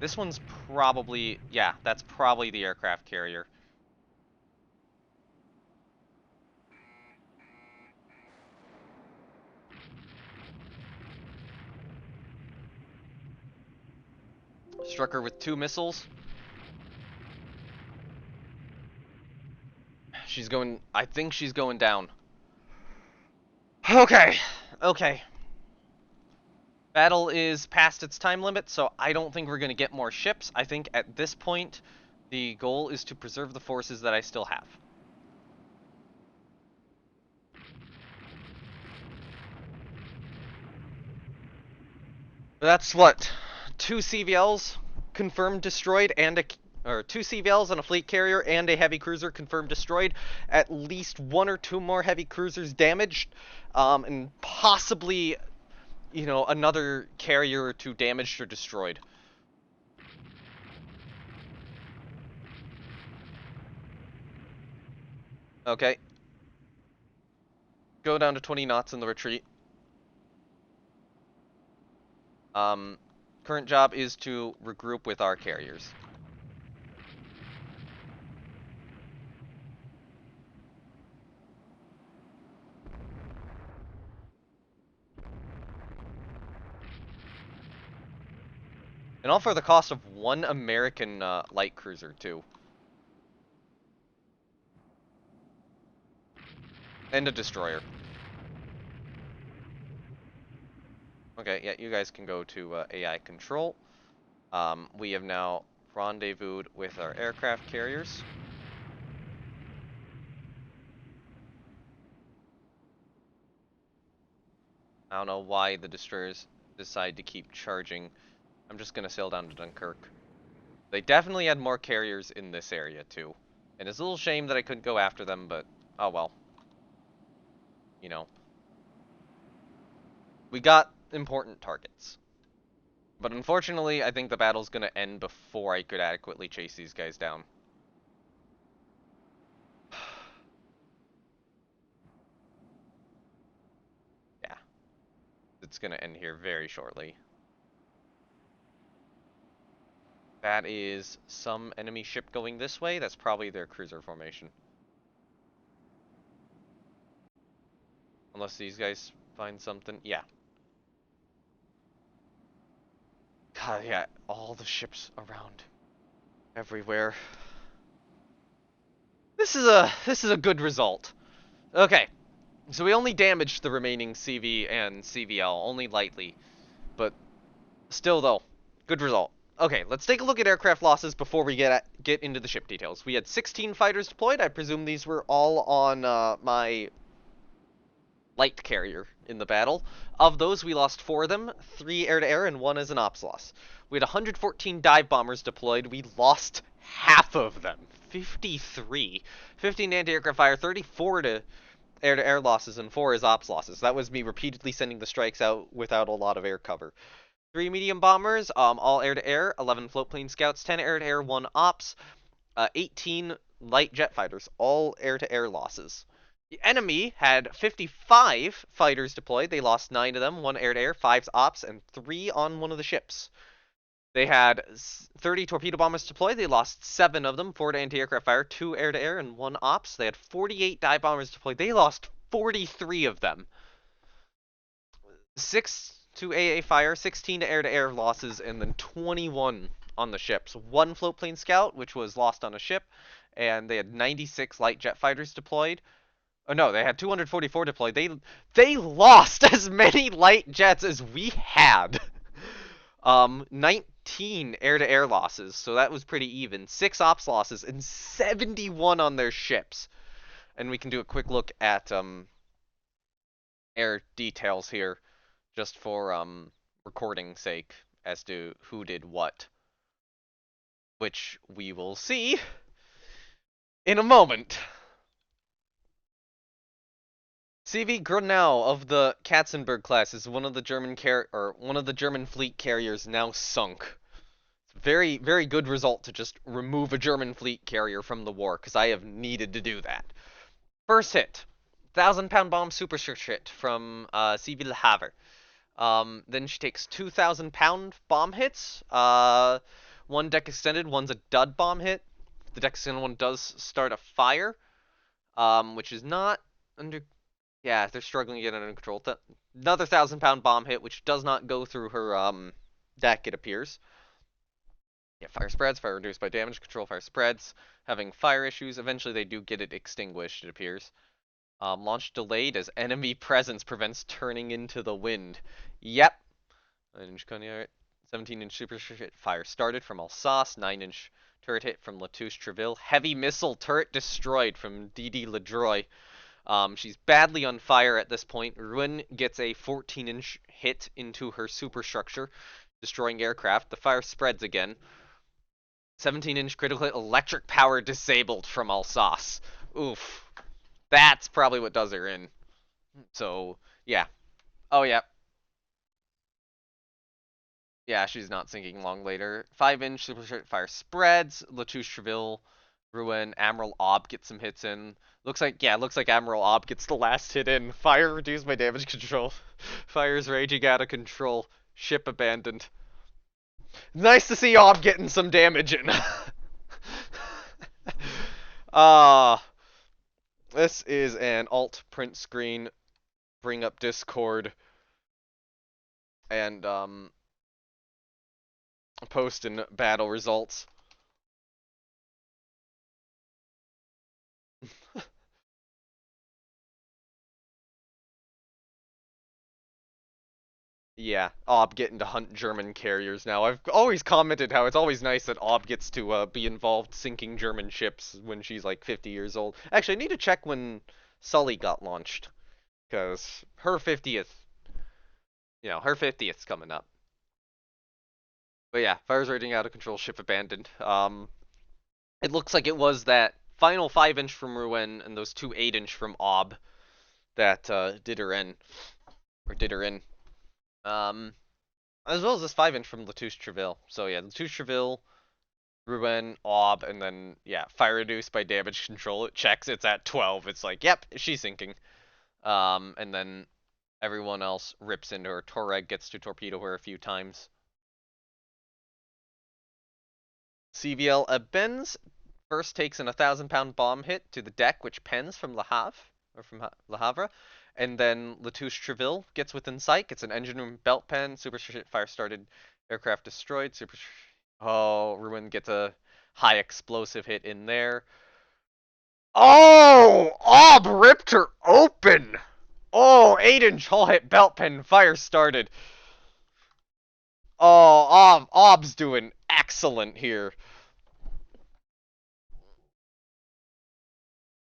This one's probably, yeah, that's probably the aircraft carrier. Struck her with 2 missiles. She's going, I think she's going down. Okay, okay. Battle is past its time limit, so I don't think we're going to get more ships. I think at this point, the goal is to preserve the forces that I still have. That's what? 2 CVLs confirmed destroyed and or 2 CVLs and a fleet carrier and a heavy cruiser confirmed destroyed. At least 1 or 2 more heavy cruisers damaged, and possibly, you know, another carrier or 2 damaged or destroyed. Okay. Go down to 20 knots in the retreat. Current job is to regroup with our carriers. And all for the cost of 1 American light cruiser, too. And a destroyer. Okay, yeah, you guys can go to AI control. We have now rendezvoused with our aircraft carriers. I don't know why the destroyers decide to keep charging. I'm just gonna sail down to Dunkirk. They definitely had more carriers in this area too. And it's a little shame that I couldn't go after them, but oh well. You know. We got important targets. But unfortunately, I think the battle's gonna end before I could adequately chase these guys down. Yeah. It's gonna end here very shortly. That is some enemy ship going this way. That's probably their cruiser formation. Unless these guys find something. Yeah. God, yeah. All the ships around. Everywhere. This is a good result. Okay. So we only damaged the remaining CV and CVL, only lightly. But still though, good result. Okay, let's take a look at aircraft losses before we get into the ship details. We had 16 fighters deployed. I presume these were all on my light carrier in the battle. Of those, we lost 4 of them, 3 air-to-air and 1 as an ops loss. We had 114 dive bombers deployed. We lost half of them, 53. 15 anti-aircraft fire, 34 to air-to-air losses, and 4 as ops losses. That was me repeatedly sending the strikes out without a lot of air cover. 3 medium bombers, all air-to-air, 11 float plane scouts, 10 air-to-air, 1 ops, 18 light jet fighters, all air-to-air losses. The enemy had 55 fighters deployed. They lost 9 of them, 1 air-to-air, 5 ops, and 3 on one of the ships. They had 30 torpedo bombers deployed. They lost 7 of them, 4 to anti-aircraft fire, 2 air-to-air, and 1 ops. They had 48 dive bombers deployed. They lost 43 of them. 6 to AA fire, 16 to air-to-air losses, and then 21 on the ships. 1 float plane scout, which was lost on a ship, and they had 96 light jet fighters deployed. Oh no, they had 244 deployed. They lost as many light jets as we had. 19 air-to-air losses, so that was pretty even. 6 ops losses and 71 on their ships. And we can do a quick look at air details here, just for recording sake, as to who did what, which we will see in a moment. CV Grunau of the Katzenberg class is one of the German fleet carriers now sunk. It's a very, very good result to just remove a German fleet carrier from the war, because I have needed to do that. First hit, 1,000-pound bomb super hit from CV Le Havre. Then she takes 2,000-pound bomb hits. 1 deck extended, 1's a dud bomb hit. The deck extended one does start a fire, which is not under. Yeah, they're struggling to get it under control. Another 1,000-pound bomb hit, which does not go through her deck, it appears. Yeah, fire spreads, fire reduced by damage control, fire spreads, having fire issues. Eventually they do get it extinguished, it appears. Launch delayed as enemy presence prevents turning into the wind. Yep. 9-inch Cognac, 17-inch super hit fire started from Alsace, 9-inch turret hit from Latouche-Treville, heavy missile turret destroyed from DD Ledroy. She's badly on fire at this point. Ruin gets a 14-inch hit into her superstructure, destroying aircraft. The fire spreads again. 17-inch critical hit, electric power disabled from Alsace. Oof. That's probably what does her in. So, yeah. Oh, yeah. Yeah, she's not sinking long later. 5-inch super fire spreads. Latouche-Treville, Ruin, Admiral Ob gets some hits in. Looks like Admiral Ob gets the last hit in. Fire reduced by damage control. Fire's raging out of control. Ship abandoned. Nice to see Ob getting some damage in. This is an alt print screen. Bring up Discord. And, post in battle results. Yeah, Ob getting to hunt German carriers now. I've always commented how it's always nice that Ob gets to be involved sinking German ships when she's like 50 years old. Actually, I need to check when Sully got launched, because her 50th, her 50th's coming up. But yeah, fire's raging out of control, ship abandoned. It looks like it was that final 5-inch from Rouen and those 2 8-inch from Ob that did her in. As well as this 5-inch from Latouche-Treville. So yeah, Latouche-Treville, Rouen, Ob, and then, yeah, fire reduced by damage control. It checks, it's at 12. It's like, yep, she's sinking. And then everyone else rips into her. Torreg gets to torpedo her a few times. CVL Abens first takes an 1,000-pound bomb hit to the deck, which pens from Le Havre. And then Latouche-Treville gets within sight, gets an engine room belt pen, super fire started, aircraft destroyed, oh, Ruin gets a high explosive hit in there. Oh! Ob ripped her open! Oh, 8-inch hull hit belt pen, fire started. Oh, Ob's doing excellent here.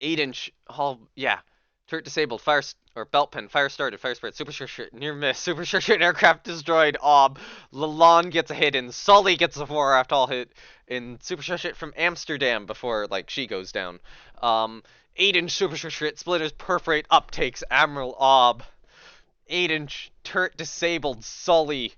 8-inch hull, yeah. Turret disabled, fire or belt pen, fire started, fire spread, super short, near miss, super short, aircraft destroyed, ob. Lalonde gets a hit in, Sully gets a 4 all hit in super short from Amsterdam before like she goes down. 8-inch super short, splitters perforate, uptakes, Admiral Ob. 8-inch turret disabled, Sully.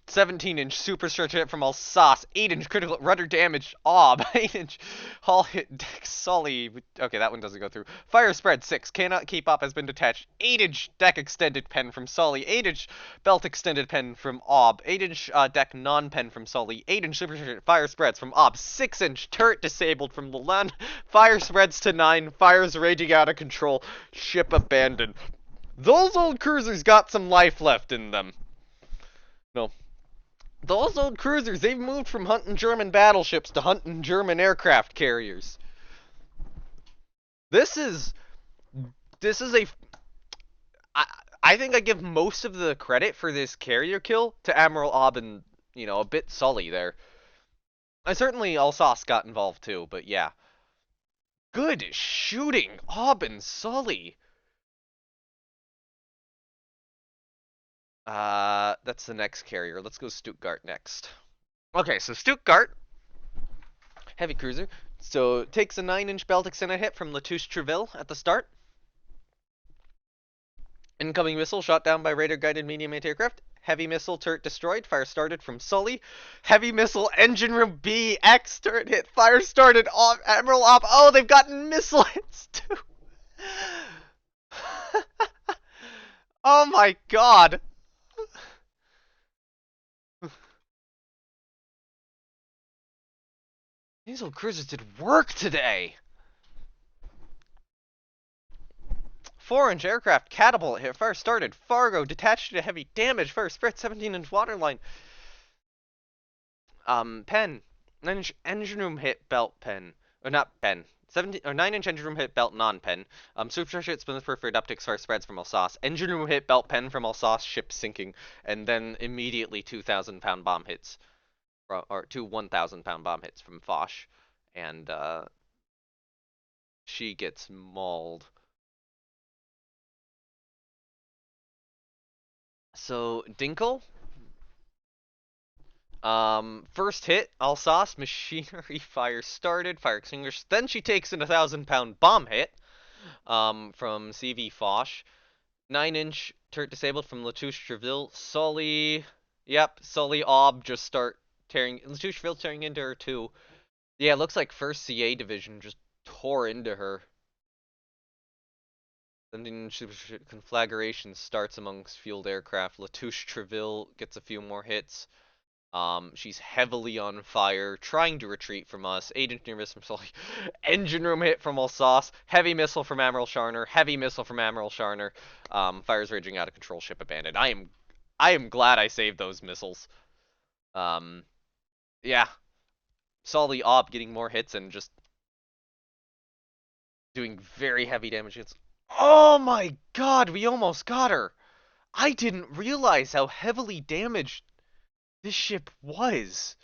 17-inch super short hit from Alsace. 8-inch critical rudder damage, Ob. 8-inch hull hit deck, Sully. Okay, that one doesn't go through. Fire spread 6, cannot keep up, has been detached. 8-inch deck extended pen from Sully. 8-inch belt extended pen from Ob. 8-inch deck non-pen from Sully. 8-inch super short hit, fire spreads from Ob. 6-inch turret disabled from Leland. Fire spreads to 9, fires raging out of control. Ship abandoned. Those old cruisers got some life left in them. No. Those old cruisers, they've moved from hunting German battleships to hunting German aircraft carriers. This is a... I think I give most of the credit for this carrier kill to Admiral Ob and, you know, a bit Sully there. I certainly Alsace got involved too, but yeah. Good shooting, Ob and Sully. That's the next carrier. Let's go Stuttgart next. Okay, so Stuttgart, heavy cruiser. So takes a 9-inch belt extended hit from Latouche Treville at the start. Incoming missile shot down by radar-guided medium anti-aircraft. Heavy missile turret destroyed. Fire started from Sully. Heavy missile engine room BX turret hit. Fire started off Admiral Op. Oh, they've gotten missile hits too. Oh my god. These old cruisers did work today. 4-inch aircraft catapult hit. Fire started. Fargo detached to heavy damage. Fire spread 17-inch waterline. Pen. 9-inch engine room hit belt pen. Or not pen. 9-inch engine room hit belt non-pen. Supercharger hit spins perforated optics fire spreads from Alsace. Engine room hit belt pen from Alsace, ship sinking. And then immediately 2,000-pound bomb hits. Or 2 1,000-pound bomb hits from Foch. And, she gets mauled. So, Dinkel? First hit, Alsace, machinery fire started, fire extinguished. Then she takes an 1,000-pound bomb hit, from CV Foch. 9-inch turret disabled from Latouche Treville. Sully, yep, Sully Ob just start tearing, Latouche Treville tearing into her too. Yeah, it looks like 1st CA Division just tore into her. 17-inch conflagration starts amongst fueled aircraft. Latouche Treville gets a few more hits. She's heavily on fire, trying to retreat from us. 8-inch near miss from Sully. Engine room hit from Alsace. Heavy missile from Admiral Scharner. Heavy missile from Admiral Scharner. Fires raging out of control. Ship abandoned. I am glad I saved those missiles. Yeah. Sully Ob getting more hits and just doing very heavy damage hits. Oh my god, we almost got her. I didn't realize how heavily damaged this ship was.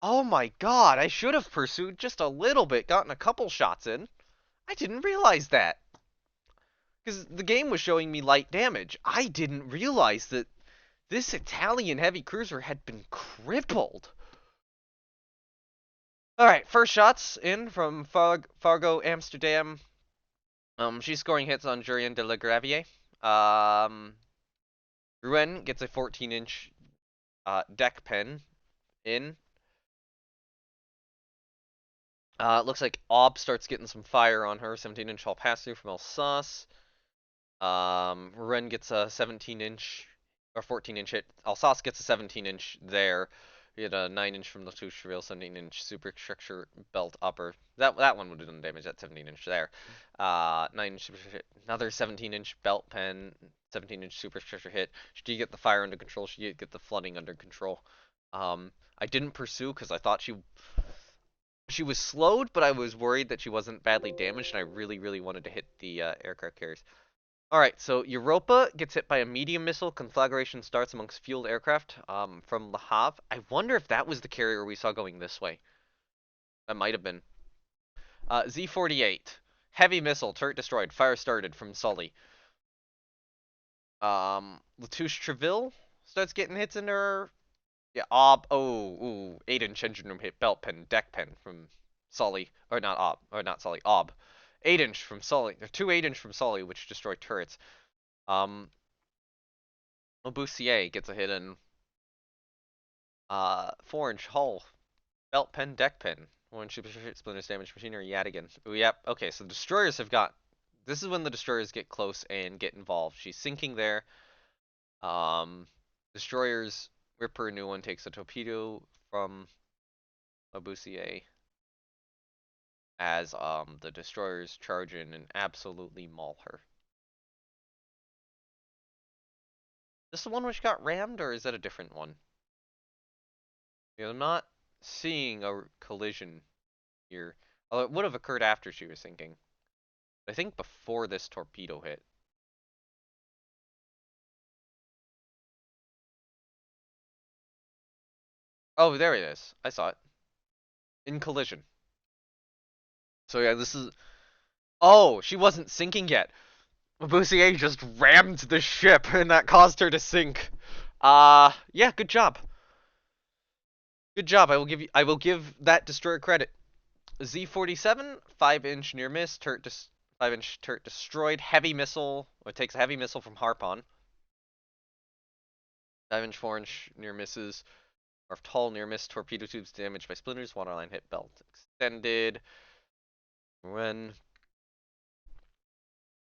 Oh my god, I should have pursued just a little bit, gotten a couple shots in. I didn't realize that. Because the game was showing me light damage. I didn't realize that this Italian heavy cruiser had been crippled. Alright, first shots in from Fargo, Amsterdam. She's scoring hits on Jurien de la Gravier. Rouen gets a 14-inch deck pen in. It looks like Ob starts getting some fire on her. 17-inch hull pass-through from Alsace. Rouen gets a 17-inch or 14-inch hit. Alsace gets a 17-inch there. We had a 9-inch from Latouche Treville, 17-inch superstructure belt upper. That one would have done damage at 17-inch there. 9-inch another 17-inch belt pen, 17-inch superstructure hit. She did get the fire under control. She did get the flooding under control. I didn't pursue because I thought she was slowed, but I was worried that she wasn't badly damaged, and I really, really wanted to hit the aircraft carriers. Alright, so Europa gets hit by a medium missile. Conflagration starts amongst fueled aircraft from Le Havre. I wonder if that was the carrier we saw going this way. That might have been. Z-48. Heavy missile, turret destroyed, fire started from Sully. Latouche Treville starts getting hits in her. Yeah, Ob. Oh, ooh. 8-inch engine room hit, belt pen, deck pen from Sully. Or not Ob. Or not Sully, Ob. 8-inch from Sully. There are two 8-inch from Sully, which destroy turrets. Um, Maubusier gets a hit in 4-inch hull, belt pen, deck pen. One ship splinters damage machinery yet again. Ooh, yep. Okay, so the destroyers have got. This is when the destroyers get close and get involved. She's sinking there. Destroyers rip her a new one, takes a torpedo from Maubusier as the destroyers charge in and absolutely maul her. Is this the one which got rammed, or is that a different one? Yeah, I'm not seeing a collision here. Although it would have occurred after she was sinking. I think before this torpedo hit. Oh, there it is. I saw it. In collision. So yeah, this is... Oh, she wasn't sinking yet. Maubusier just rammed the ship, and that caused her to sink. Yeah, good job. Good job. I will give that destroyer credit. Z-47, 5-inch near miss, 5-inch turret destroyed, heavy missile, or takes a heavy missile from Harpon. 5-inch, 4-inch near misses, or tall near miss, torpedo tubes damaged by splinters, waterline hit belt extended. When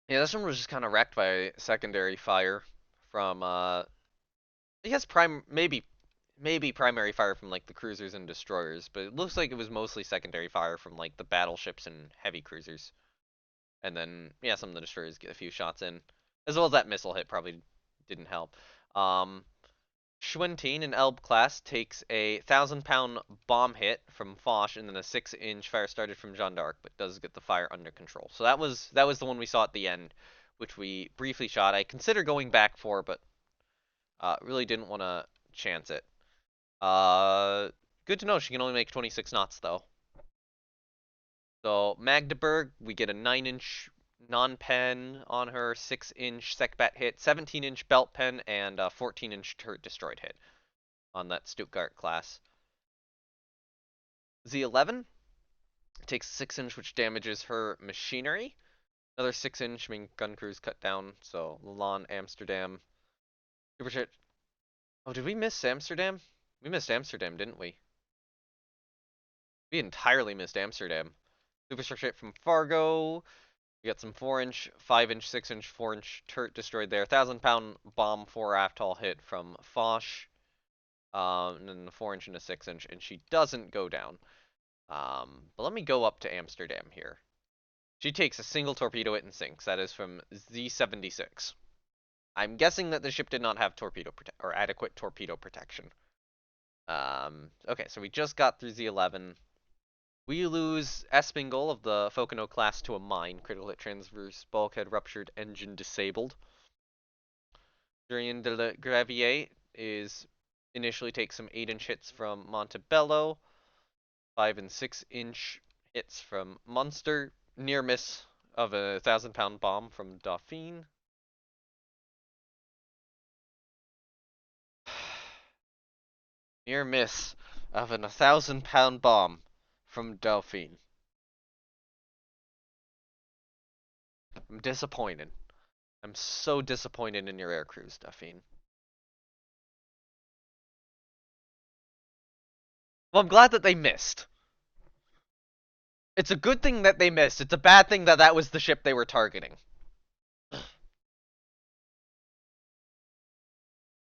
Yeah, this one was just kind of wrecked by secondary fire from I guess maybe primary fire from like the cruisers and destroyers, but it looks like it was mostly secondary fire from like the battleships and heavy cruisers. And then yeah, some of the destroyers get a few shots in. As well as that missile hit probably didn't help. Um Schwentine in Elbe class takes a 1,000-pound bomb hit from Foch and then a 6-inch fire started from Jeanne d'Arc, but does get the fire under control. So that was the one we saw at the end, which we briefly shot. I consider going back for, but really didn't want to chance it. Uh, Good to know she can only make 26 knots though. So Magdeburg, we get a 9-inch non-pen on her, 6-inch Sekbat hit, 17-inch belt pen, and a 14-inch turret destroyed hit on that Stuttgart class. Z11 takes 6-inch, which damages her machinery. Another 6-inch, gun crews cut down. So Milan, Amsterdam. Superchat. Oh, did we miss Amsterdam? We missed Amsterdam, didn't we? We entirely missed Amsterdam. Superstructure from Fargo. We got some 4-inch, 5-inch, 6-inch, 4-inch turret destroyed there. 1,000-pound bomb 4 aft hull hit from Foch. And then the 4-inch and a 6-inch, and she doesn't go down. But let me go up to Amsterdam here. She takes a single torpedo hit and sinks. That is from Z-76. I'm guessing that the ship did not have or adequate torpedo protection. Okay, so we just got through Z-11. We lose Espingal of the Fokino class to a mine. Critical hit transverse, bulkhead ruptured, engine disabled. Julien de la Gravier initially takes some 8-inch hits from Montebello. 5 and 6-inch hits from Munster. Near miss of a 1,000-pound bomb from Dauphine. Near miss of an 1,000-pound bomb from Dauphine. I'm disappointed. I'm so disappointed in your air crews, Dauphine. Well, I'm glad that they missed. It's a good thing that they missed. It's a bad thing that that was the ship they were targeting.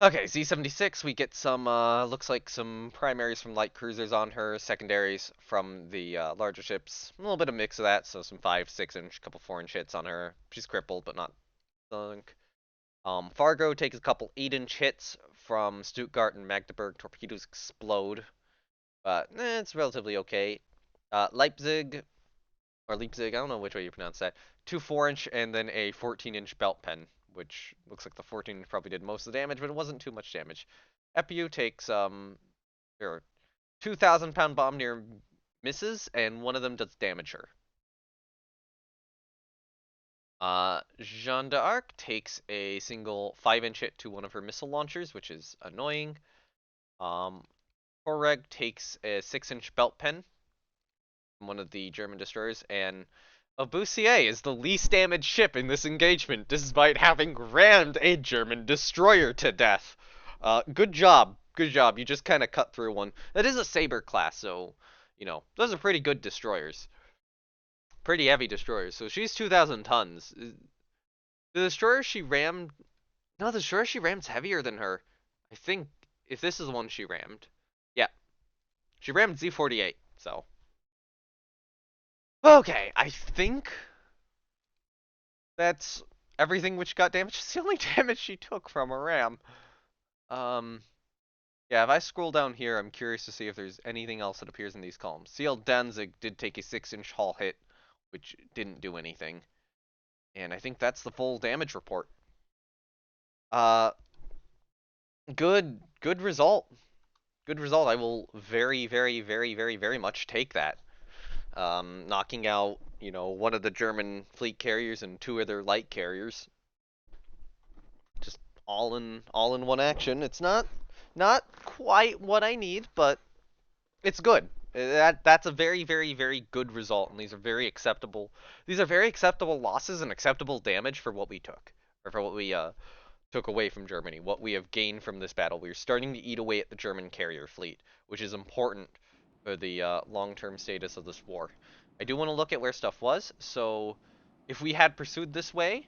Okay, Z-76, we get some, looks like some primaries from light cruisers on her, secondaries from the larger ships. A little bit of mix of that, so some 5, 6-inch, couple 4-inch hits on her. She's crippled, but not sunk. Fargo takes a couple 8-inch hits from Stuttgart and Magdeburg. Torpedoes explode, but it's relatively okay. Leipzig, or Leipzig, I don't know which way you pronounce that. Two 4-inch and then a 14-inch belt pen, which looks like the 14-inch probably did most of the damage, but it wasn't too much damage. EPU takes or 2,000-pound bomb near misses, and one of them does damage her. Jeanne d'Arc takes a single 5-inch hit to one of her missile launchers, which is annoying. Horeg takes a 6-inch belt pen from one of the German destroyers, and Obusier is the least damaged ship in this engagement, despite having rammed a German destroyer to death. Good job. Good job. You just kind of cut through one. That is a Saber class, so, you know, those are pretty good destroyers. Pretty heavy destroyers. So she's 2,000 tons. The destroyer she rammed... No, the destroyer she rammed is heavier than her. I think, if this is the one she rammed. Yeah. She rammed Z-48, so... Okay, I think that's everything which got damaged. It's the only damage she took from a ram. Yeah, if I scroll down here, I'm curious to see if there's anything else that appears in these columns. CL Danzig did take a 6-inch hull hit, which didn't do anything. And I think that's the full damage report. Good result. Good result. I will very, very, very, very, very much take that. Knocking out, you know, one of the German fleet carriers and two other light carriers. Just all in one action. It's not quite what I need, but it's good. That's a very, very, very good result, and these are very acceptable. These are very acceptable losses and acceptable damage for what we took, or for what we took away from Germany. What we have gained from this battle. We're starting to eat away at the German carrier fleet, which is important for the long-term status of this war. I do want to look at where stuff was. So, if we had pursued this way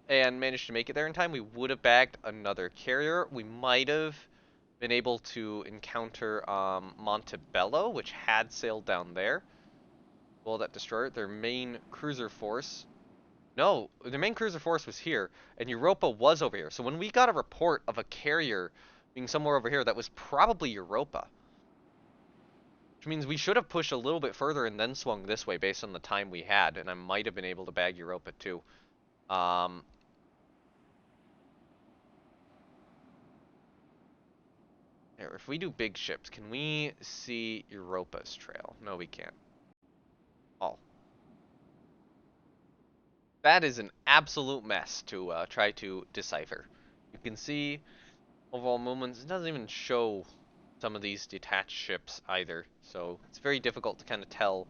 and managed to make it there in time, we would have bagged another carrier. We might have been able to encounter Montebello, which had sailed down there. Well, that destroyer, their main cruiser force. No, their main cruiser force was here, and Europa was over here. So when we got a report of a carrier being somewhere over here, that was probably Europa. Which means we should have pushed a little bit further and then swung this way based on the time we had, and I might have been able to bag Europa too. Here, if we do big ships, can we see Europa's trail? No, we can't. Oh. That is an absolute mess to try to decipher. You can see overall movements. It doesn't even show some of these detached ships either, so it's very difficult to kind of tell.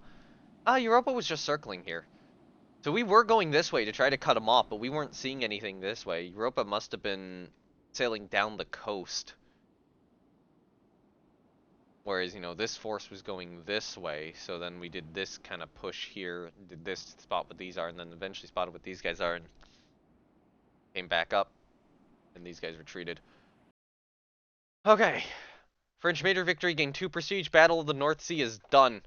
Europa was just circling here. So we were going this way to try to cut them off, but we weren't seeing anything this way. Europa must have been sailing down the coast. Whereas, you know, this force was going this way, so then we did this kind of push here, did this spot what these are, and then eventually spotted what these guys are, and came back up, and these guys retreated. Okay. French major victory, gained 2 prestige, Battle of the North Sea is done.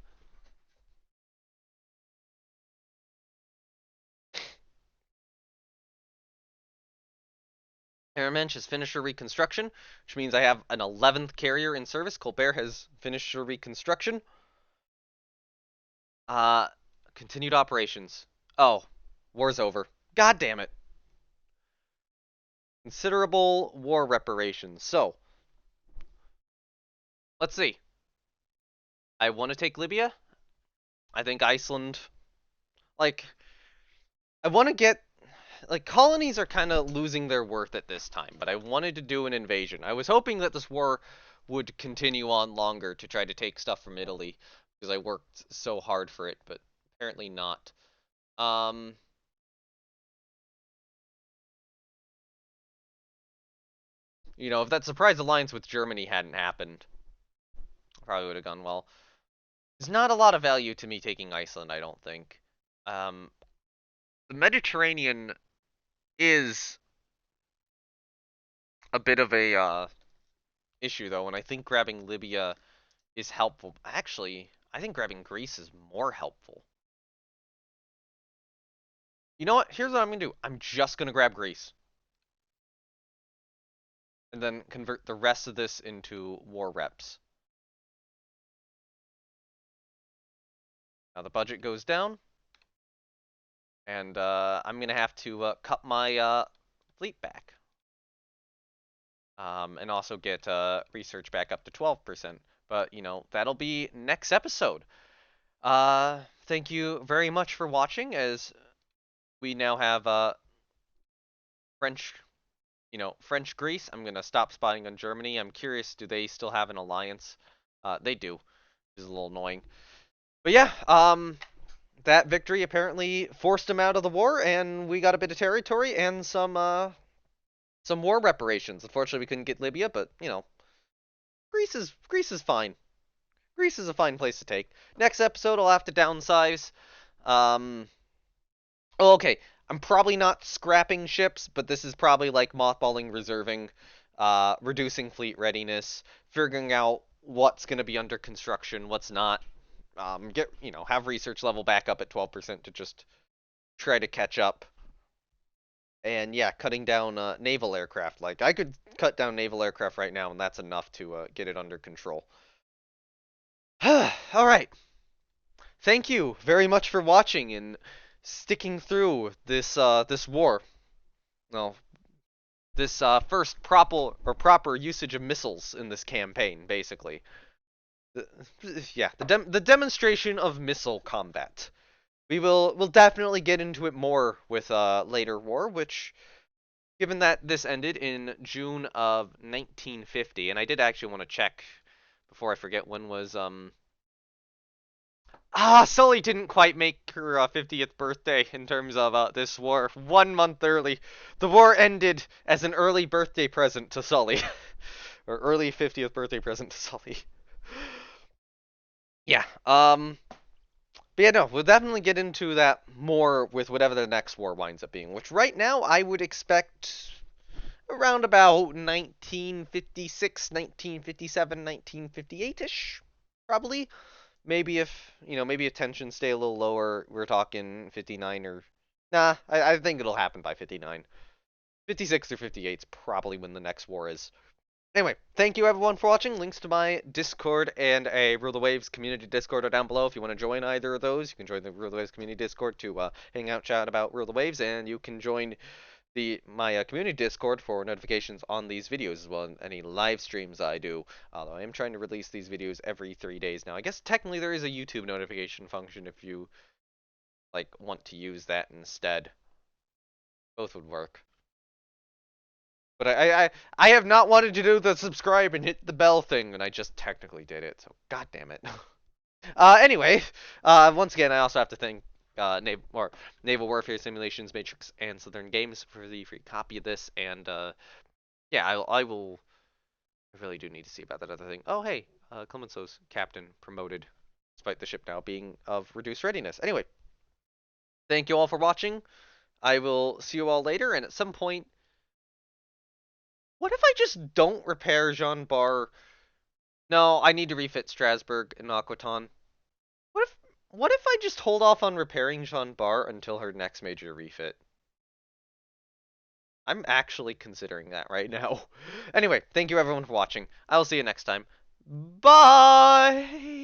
Hermensch has finished her reconstruction, which means I have an 11th carrier in service. Colbert has finished her reconstruction. Continued operations. Oh, war's over. God damn it. Considerable war reparations. So, let's see. I want to take Libya. I think Iceland, like, I want to get, like, colonies are kind of losing their worth at this time, but I wanted to do an invasion. I was hoping that this war would continue on longer to try to take stuff from Italy, because I worked so hard for it, but apparently not. You know, if that surprise alliance with Germany hadn't happened, probably would have gone well. There's not a lot of value to me taking Iceland, I don't think. The Mediterranean is a bit of a issue, though, and I think grabbing Libya is helpful. Actually, I think grabbing Greece is more helpful. You know what? Here's what I'm going to do. I'm just going to grab Greece. And then convert the rest of this into war reps. Now the budget goes down. And I'm gonna have to cut my fleet back. And also get research back up to 12%. But, that'll be next episode. Thank you very much for watching, as we now have French, French Greece. I'm gonna stop spying on Germany. I'm curious, do they still have an alliance? They do, which is a little annoying. But yeah, that victory apparently forced them out of the war, and we got a bit of territory and some war reparations. Unfortunately, we couldn't get Libya, but Greece is fine. Greece is a fine place to take. Next episode, I'll have to downsize. Um, okay, I'm probably not scrapping ships, but this is probably like mothballing, reserving, reducing fleet readiness, figuring out what's going to be under construction, what's not. Have research level back up at 12% to just try to catch up. And yeah, cutting down naval aircraft. Like, I could cut down naval aircraft right now, and that's enough to get it under control. Alright. Thank you very much for watching and sticking through this war. No, this first proper usage of missiles in this campaign, basically. Yeah, the demonstration of missile combat. We'll definitely get into it more with later war, which, given that this ended in June of 1950, and I did actually want to check before I forget, when was Sully didn't quite make her 50th birthday in terms of this war. 1 month early. The war ended as an early birthday present to Sully. Or early 50th birthday present to Sully. Yeah, but yeah, no, we'll definitely get into that more with whatever the next war winds up being, which right now I would expect around about 1956, 1957, 1958-ish, probably. Maybe if tensions stay a little lower, we're talking 59 or... Nah, I think it'll happen by 59. 56 or 58 is probably when the next war is. Anyway, thank you everyone for watching. Links to my Discord and a Rule the Waves community Discord are down below. If you want to join either of those, you can join the Rule the Waves community Discord to hang out, chat about Rule the Waves, and you can join my community Discord for notifications on these videos as well, and any live streams I do. Although I am trying to release these videos every 3 days now. I guess technically there is a YouTube notification function if you want to use that instead. Both would work. But I have not wanted to do the subscribe and hit the bell thing, and I just technically did it. So god damn it. Anyway, once again, I also have to thank Naval Warfare Simulations, Matrix, and Slytherin Games for the free copy of this. And yeah, I will. I really do need to see about that other thing. Oh hey, Clemenceau's captain promoted, despite the ship now being of reduced readiness. Anyway, thank you all for watching. I will see you all later, and at some point. What if I just don't repair Jean Bar? No, I need to refit Strasbourg and Aquitaine. What if what if I just hold off on repairing Jean Bar until her next major refit? I'm actually considering that right now. Anyway, thank you everyone for watching. I will see you next time. Bye!